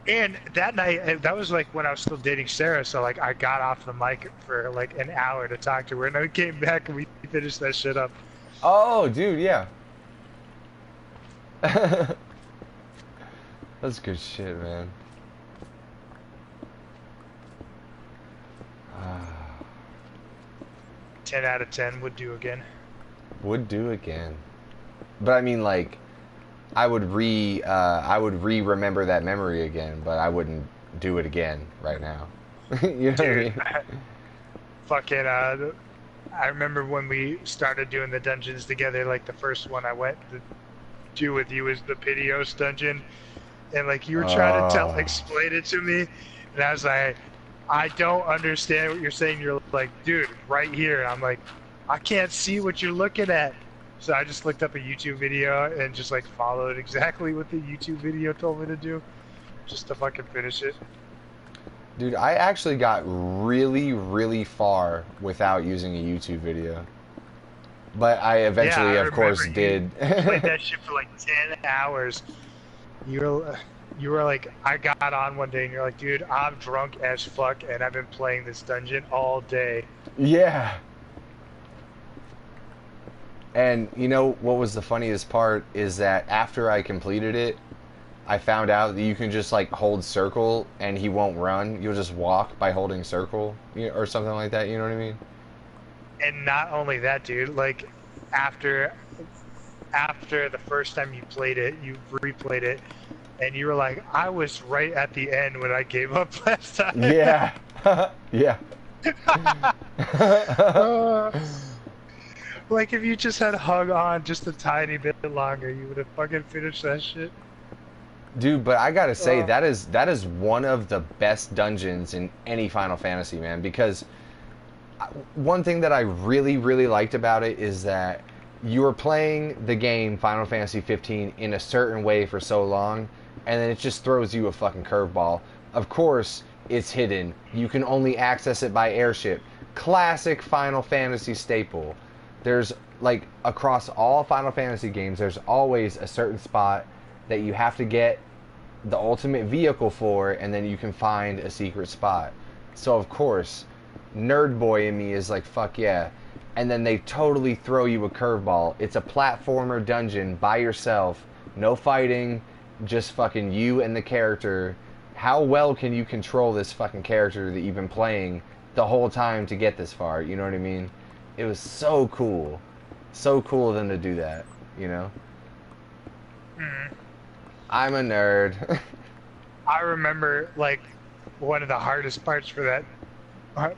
and that night, that was like when I was still dating Sarah, so like I got off the mic for like an hour to talk to her, and then we came back and we finished that shit up. Oh, dude, yeah. That's good shit, man. 10 out of 10 would do again. Would do again. But I mean, like, I would remember that memory again, but I wouldn't do it again right now. You know what I mean? Fucking, I remember when we started doing the dungeons together, like the first one I went to do with you was the Piteos dungeon. And like you were trying to explain it to me, and I was like, I don't understand what you're saying. You're like, dude, right here. And I'm like, I can't see what you're looking at. So I just looked up a YouTube video and just like followed exactly what the YouTube video told me to do, just to fucking finish it. Dude, I actually got really, really far without using a YouTube video. But I eventually, of course, did. Played that shit for like 10 hours. You were like, I got on one day and you're like, dude, I'm drunk as fuck and I've been playing this dungeon all day. Yeah. And you know what was the funniest part is that after I completed it, I found out that you can just like hold circle and he won't run. You'll just walk by holding circle, or something like that. You know what I mean? And not only that, dude, like after the first time you played it, you replayed it, and you were like, I was right at the end when I gave up last time. Yeah. Yeah. Like if you just had hung on just a tiny bit longer, you would have fucking finished that shit. Dude, but I gotta say, that is one of the best dungeons in any Final Fantasy, man, because one thing that I really, really liked about it is that you were playing the game Final Fantasy 15 in a certain way for so long, and then it just throws you a fucking curveball. Of course, it's hidden. You can only access it by airship. Classic Final Fantasy staple. There's, like, across all Final Fantasy games, there's always a certain spot that you have to get the ultimate vehicle for, and then you can find a secret spot. So, of course, nerd boy in me is like, fuck yeah. And then they totally throw you a curveball. It's a platformer dungeon by yourself. No fighting, just fucking you and the character. How well can you control this fucking character that you've been playing the whole time to get this far? You know what I mean? It was so cool. So cool of them to do that, you know? Mm. I'm a nerd. I remember, like, one of the hardest parts for that,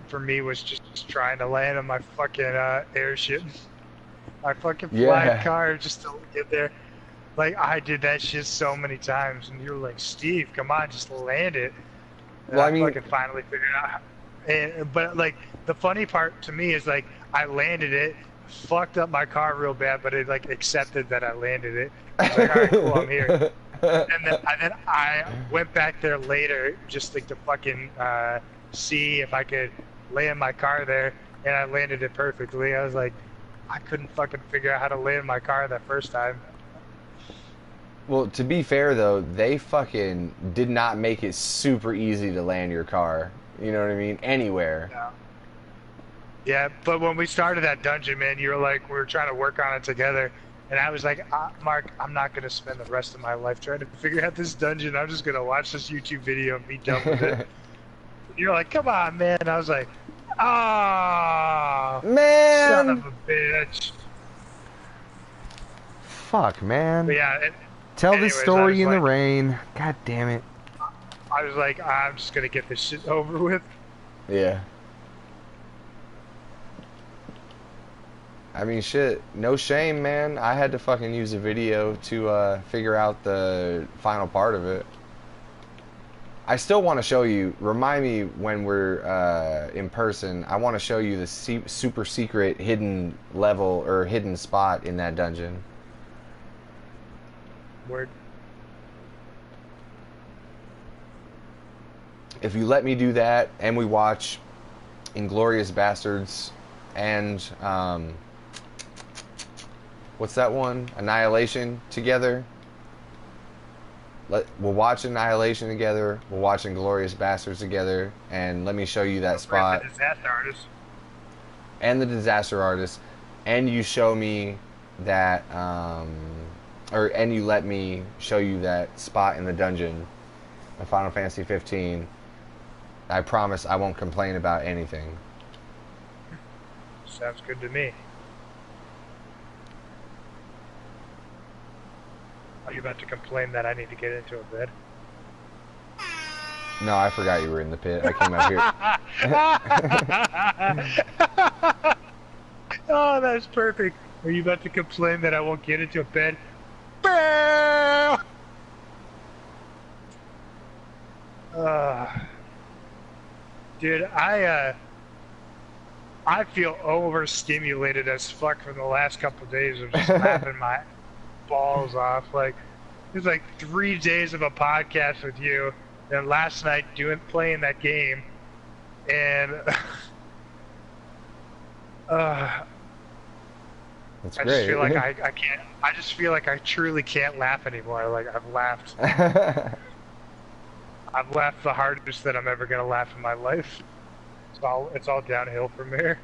for me, was just trying to land on my fucking airship. My fucking flying car just to get there. Like, I did that shit so many times, and you were like, Steve, come on, just land it. And well, I mean, fucking finally figured it out. But, like, the funny part to me is, like, I landed it, fucked up my car real bad, but it, like, accepted that I landed it. I was like, alright, cool, I'm here. And then I went back there later just, like, to fucking see if I could land my car there, and I landed it perfectly. I was like, I couldn't fucking figure out how to land my car that first time. Well, to be fair, though, they fucking did not make it super easy to land your car. You know what I mean? Anywhere. Yeah. Yeah, but when we started that dungeon, man, you were like, we were trying to work on it together. And I was like, Mark, I'm not going to spend the rest of my life trying to figure out this dungeon. I'm just going to watch this YouTube video and be done with it. You're like, come on, man. And I was like, ah, man, son of a bitch. Fuck, man. But yeah. Tell the story in the rain. God damn it. I was like, I'm just going to get this shit over with. Yeah. I mean, shit, no shame, man. I had to fucking use a video to figure out the final part of it. I still want to show you, remind me when we're in person, I want to show you the super secret hidden level or hidden spot in that dungeon. Word. If you let me do that and we watch Inglourious Bastards and what's that one? Annihilation together. We'll watch Annihilation together. We'll watch Inglourious Bastards together, and let me show you that spot. The Disaster Artist. And the Disaster Artist, and you show me that, and you let me show you that spot in the dungeon in Final Fantasy 15. I promise I won't complain about anything. Sounds good to me. Are you about to complain that I need to get into a bed? No, I forgot you were in the pit. I came out here. Oh, that's perfect. Are you about to complain that I won't get into a bed? Dude, I feel overstimulated as fuck from the last couple of days of just laughing my balls off. Like, it's like 3 days of a podcast with you, and last night playing that game, and That's I great. just feel like I can't. I just feel like I truly can't laugh anymore. Like I've laughed. I've laughed the hardest that I'm ever gonna laugh in my life. It's all downhill from here.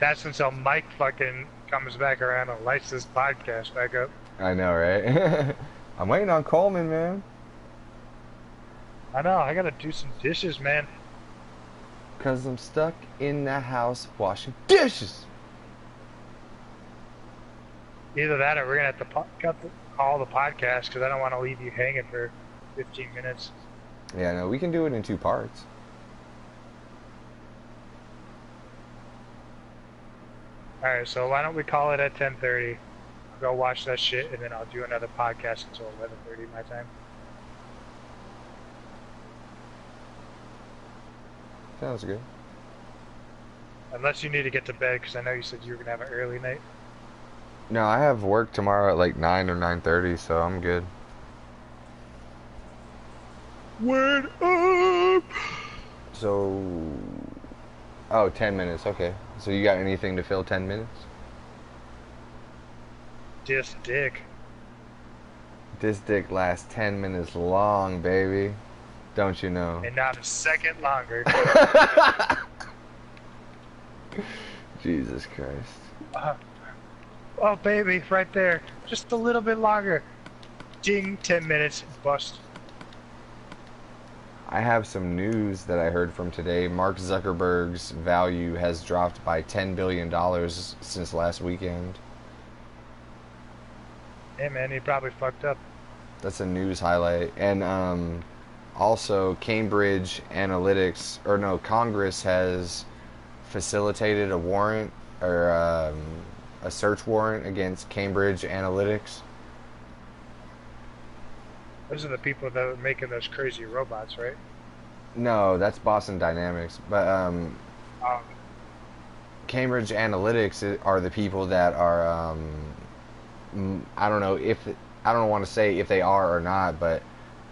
That's until Mike fucking comes back around and lights this podcast back up. I know, right? I'm waiting on Coleman, man. I know. I gotta do some dishes, man. Cause I'm stuck in the house washing dishes. Either that, or we're gonna have to call the podcast because I don't want to leave you hanging for 15 minutes. Yeah, no, we can do it in 2 parts. All right, so why don't we call it at 10:30? I'll go watch that shit, and then I'll do another podcast until 11:30 my time. Sounds good. Unless you need to get to bed, because I know you said you were gonna have an early night. No, I have work tomorrow at like 9 or 9:30, so I'm good. Word up! So, oh, 10 minutes, okay. So you got anything to fill 10 minutes? Just dick. This dick lasts 10 minutes long, baby. Don't you know? And not a second longer. Jesus Christ. Oh, baby, right there. Just a little bit longer. Ding, 10 minutes, bust. I have some news that I heard from today. Mark Zuckerberg's value has dropped by $10 billion since last weekend. Hey, man, he probably fucked up. That's a news highlight. And also, Cambridge Analytics, or no, Congress has facilitated a warrant, or a search warrant against Cambridge Analytics. Those are the people that are making those crazy robots, right? No, that's Boston Dynamics. But Cambridge Analytics are the people that are, I don't know if, I don't want to say if they are or not, but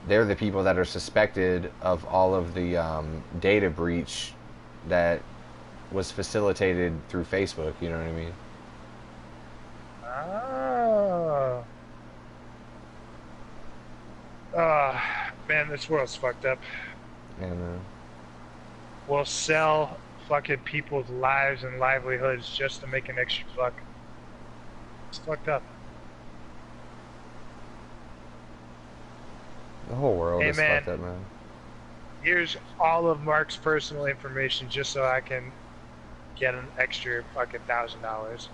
they're the people that are suspected of all of the data breach that was facilitated through Facebook, you know what I mean? Oh. Man, this world's fucked up. And We'll sell fucking people's lives and livelihoods just to make an extra buck. It's fucked up. the whole world Hey, is man. fucked up, man. Here's all of Mark's personal information just so I can get an extra fucking $1,000.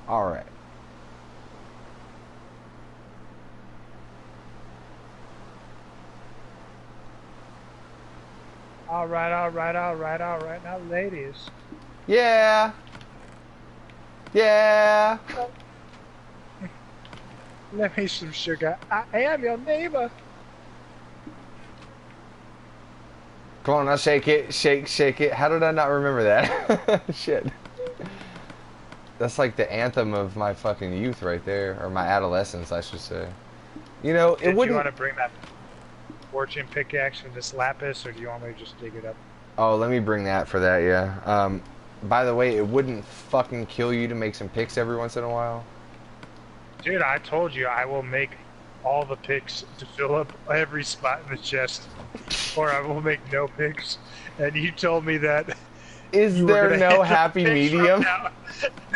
All right. All right, all right, all right, all right. Now, ladies. Yeah. Yeah. Let me some sugar. I am your neighbor. Come on, now shake it, shake it. How did I not remember that? Shit. That's like the anthem of my fucking youth right there, or my adolescence, I should say. You know, it Did wouldn't. you want to bring that fortune pickaxe from this lapis, or do you want me to just dig it up? Oh, let me bring that for that, yeah. By the way, it wouldn't fucking kill you to make some picks every once in a while? Dude, I told you I will make all the picks to fill up every spot in the chest, or I will make no picks. And you told me that. Is there no happy medium?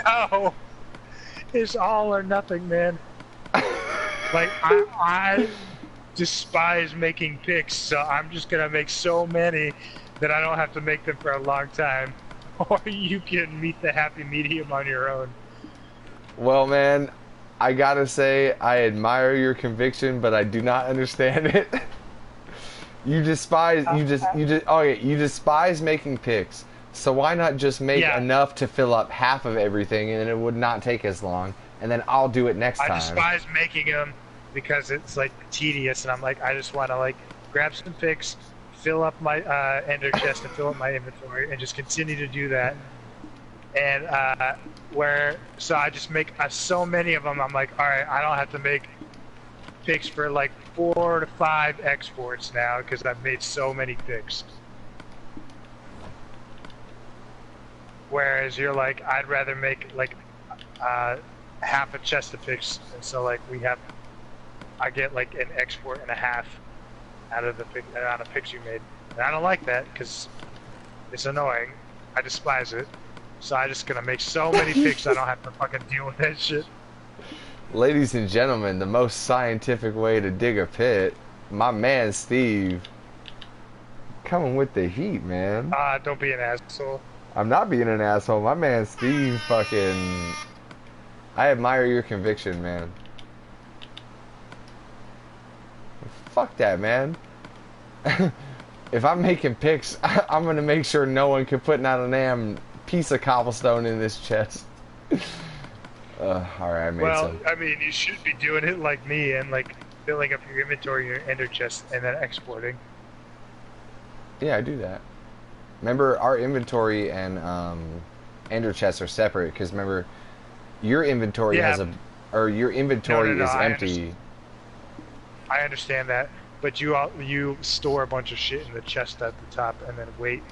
No, it's all or nothing, man. Like I despise making picks, so I'm just gonna make so many that I don't have to make them for a long time, or you can meet the happy medium on your own. Well, man, I gotta say, I admire your conviction, but I do not understand it. You despise making picks. So why not just make enough to fill up half of everything, and it would not take as long, and then I'll do it next time. I despise making them because it's like tedious, and I'm like, I just want to like grab some picks, fill up my ender chest, and fill up my inventory, and just continue to do that. And so I just make so many of them. I'm like, all right, I don't have to make picks for like 4 to 5 exports now because I've made so many picks. Whereas you're like, I'd rather make like half a chest of picks, and so like I get like an export and a half out of the amount of picks you made. And I don't like that because it's annoying. I despise it. So I'm just gonna make so many picks I don't have to fucking deal with that shit. Ladies and gentlemen, the most scientific way to dig a pit, my man Steve, coming with the heat, man. Don't be an asshole. I'm not being an asshole. My man Steve fucking... I admire your conviction, man. Fuck that, man. If I'm making picks, I'm gonna make sure no one can put not a damn piece of cobblestone in this chest. Alright, I made some. Well, I mean, you should be doing it like me and like filling up your inventory, your ender chest, and then exporting. Yeah, I do that. Remember, our inventory and ender chests are separate because remember, your inventory has a, or your inventory is empty. I understand that, but you store a bunch of shit in the chest at the top and then wait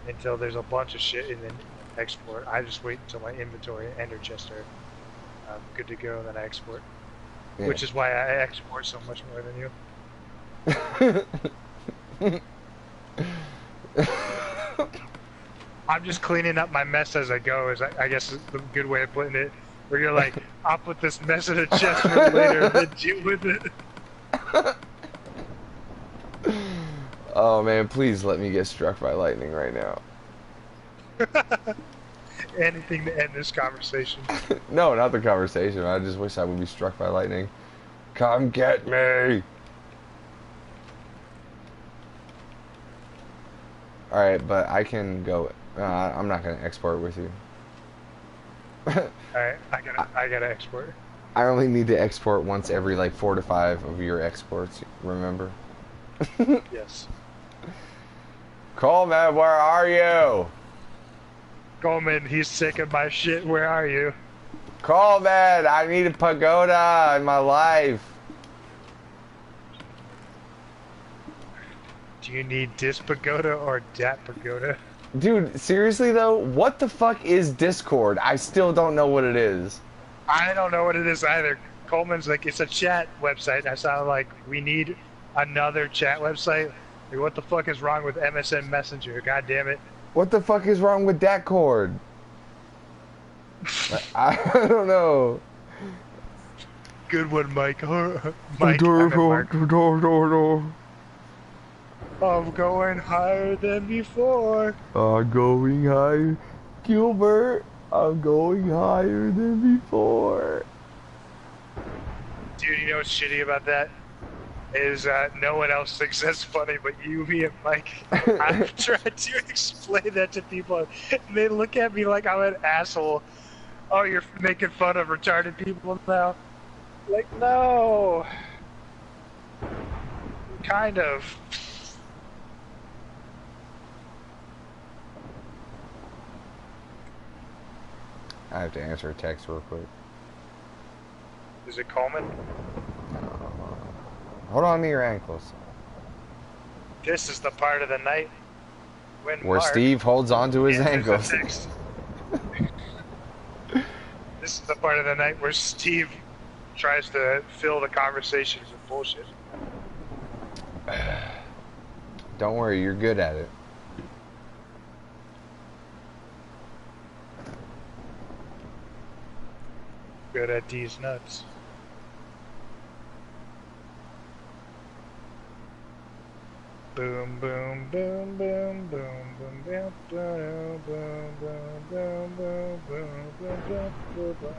until there's a bunch of shit and then export. I just wait until my inventory and ender chest are good to go, and then I export. Yeah. Which is why I export so much more than you. I'm just cleaning up my mess as I go, I guess is the good way of putting it. Where you're like, I'll put this mess in a chest for later and then deal with it. Oh man, please let me get struck by lightning right now. Anything to end this conversation. No, not the conversation. I just wish I would be struck by lightning. Come get me! Alright, but I can go... I'm not going to export with you. Alright, I gotta export. I only need to export once every like 4 to 5 of your exports, remember? Yes. Coleman, where are you? Coleman, he's sick of my shit. Where are you? Coleman, I need a pagoda in my life. Do you need this pagoda or that pagoda? Dude, seriously though, what the fuck is Discord? I still don't know what it is. I don't know what it is either. Coleman's like, it's a chat website. I sound like, we need another chat website. Like, what the fuck is wrong with MSN Messenger? God damn it. What the fuck is wrong with Discord? I don't know. Good one, Mike. Mike, I'm going higher than before. I'm going higher. Gilbert, I'm going higher than before. Dude, you know what's shitty about that? Is no one else thinks that's funny but you, me, and Mike. I've tried to explain that to people, and they look at me like I'm an asshole. Oh, you're making fun of retarded people now? Like, no. Kind of. I have to answer a text real quick. Is it Coleman? Hold on to your ankles. This is the part of the night when where Mark Steve holds on to his ankles. This is the part of the night where Steve tries to fill the conversations with bullshit. Don't worry, you're good at it. Good at these nuts. Boom, boom, boom, boom, boom, boom, boom, boom, boom, boom, boom, boom, boom, boom, boom, boom.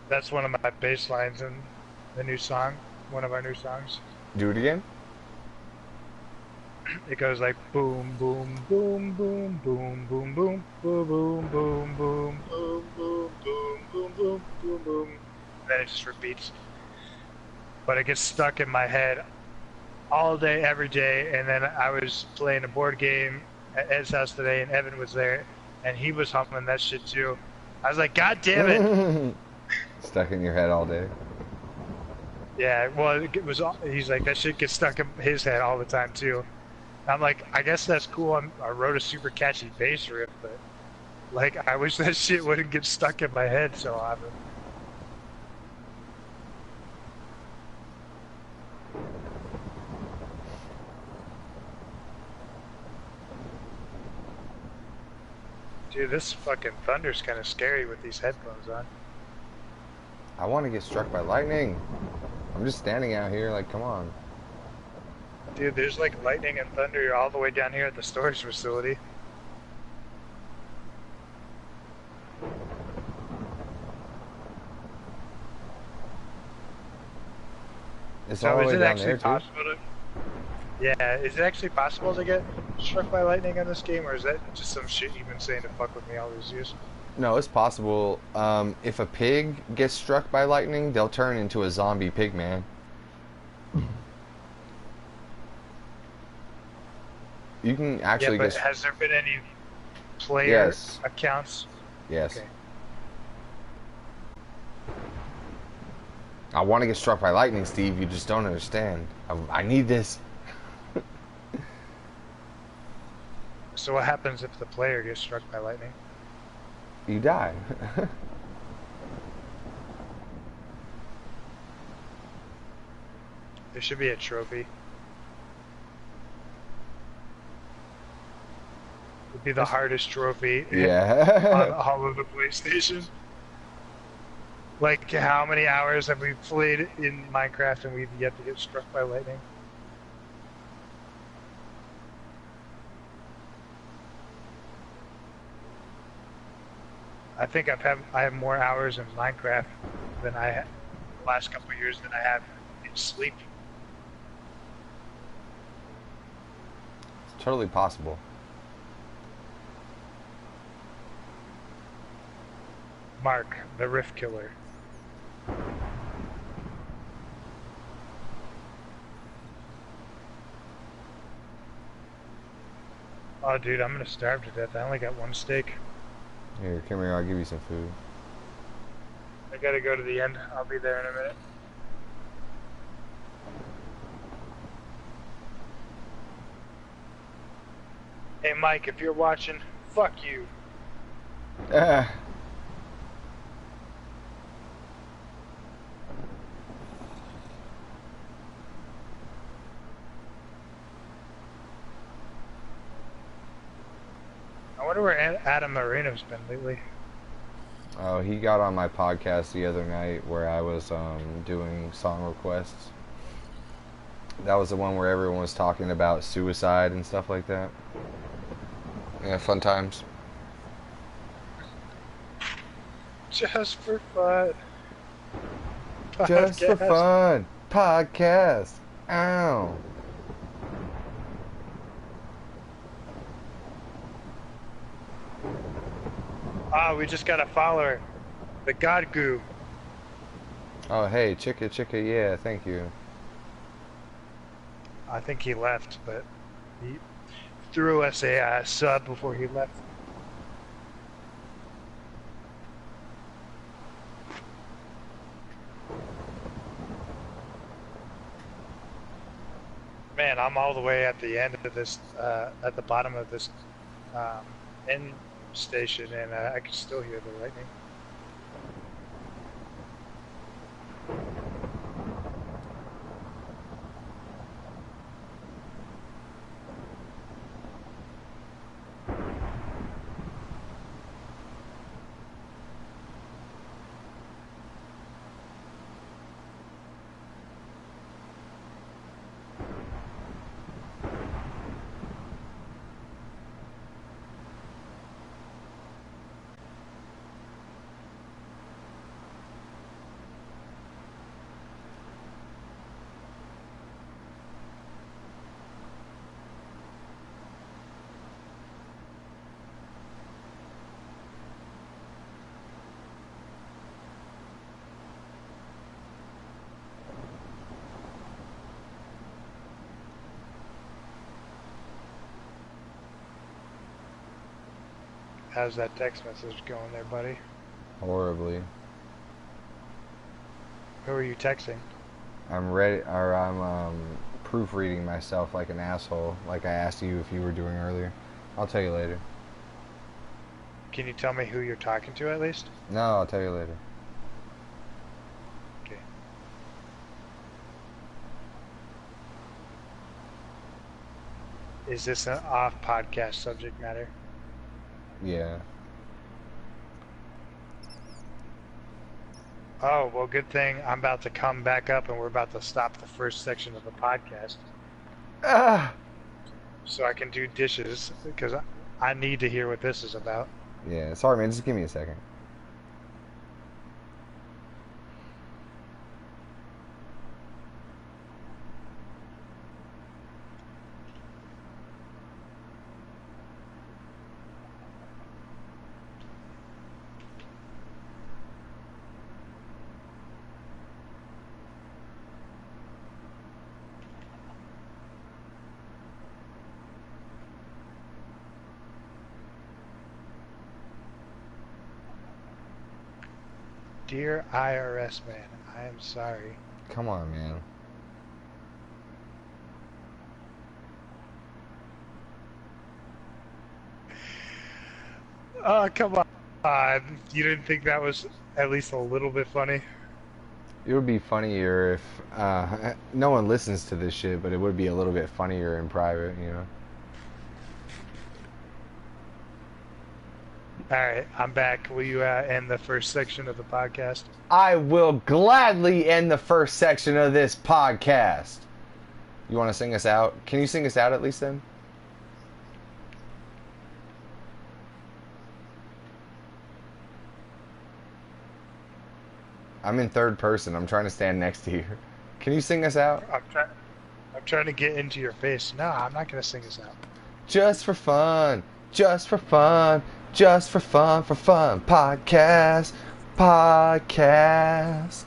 That's one of my bass lines in the new song, one of our new songs. Do it again? It goes like boom, boom, boom, boom, boom, boom, boom, boom, boom, boom, boom, boom, boom, boom, boom, boom, boom, boom. And then it just repeats. But it gets stuck in my head all day, every day. And then I was playing a board game at Ed's house today, and Evan was there, and he was humming that shit too. I was like, God damn it! Stuck in your head all day. Yeah, well, it was. He's like, that shit gets stuck in his head all the time too. I'm like, I guess that's cool. I wrote a super catchy bass riff, but like, I wish that shit wouldn't get stuck in my head so often. Dude, this fucking thunder's kind of scary with these headphones on. I want to get struck by lightning. I'm just standing out here like, come on. Dude, there's like lightning and thunder all the way down here at the storage facility. It's all the way down there, too? Yeah, is it actually possible to get struck by lightning in this game, or is that just some shit you've been saying to fuck with me all these years? No, it's possible. If a pig gets struck by lightning, they'll turn into a zombie pig man. You can actually yeah, but has there been any player accounts? Yes. Okay. I want to get struck by lightning, Steve. You just don't understand. I need this. So what happens if the player gets struck by lightning? You die. There should be a trophy. It'd be the hardest trophy yeah. on all of the PlayStation. Like, how many hours have we played in Minecraft and we've yet to get struck by lightning? I think I have more hours in Minecraft than I had the last couple of years than I have in sleep. It's totally possible. Mark, the Rift Killer. Oh, dude, I'm gonna starve to death. I only got one steak. Here, come here. I'll give you some food. I gotta go to the end. I'll be there in a minute. Hey, Mike, if you're watching, fuck you. Ah. I wonder where Adam Marino's been lately. Oh, he got on my podcast the other night where I was doing song requests. That was the one where everyone was talking about suicide and stuff like that. Yeah, fun times. Just for fun. Just for fun. Podcast. Ow. Ah, we just got a follower. The God Goo. Oh, hey, chicka, yeah, thank you. I think he left, but he threw us a sub before he left. Man, I'm all the way at the end of this, at the bottom of this end station, and I can still hear the lightning. How's that text message going there, buddy? Horribly. Who are you texting? I'm proofreading myself like an asshole, like I asked you if you were doing earlier. I'll tell you later. Can you tell me who you're talking to at least? No, I'll tell you later. Okay. Is this an off podcast subject matter? Yeah. Oh, well, good thing I'm about to come back up and we're about to stop the first section of the podcast. Ah! So I can do dishes because I need to hear what this is about. Yeah, sorry man, just give me a second. Dear IRS man, I am sorry. Come on, man. Oh, come on. You didn't think that was at least a little bit funny? It would be funnier if no one listens to this shit, but it would be a little bit funnier in private, you know? Alright, I'm back. Will you end the first section of the podcast? I will gladly end the first section of this podcast. You want to sing us out? Can you sing us out at least then? I'm in third person. I'm trying to stand next to you. Can you sing us out? I'm trying to get into your face. No, I'm not going to sing this out. Just for fun. Just for fun. Just for fun. For fun. Podcast. Podcast.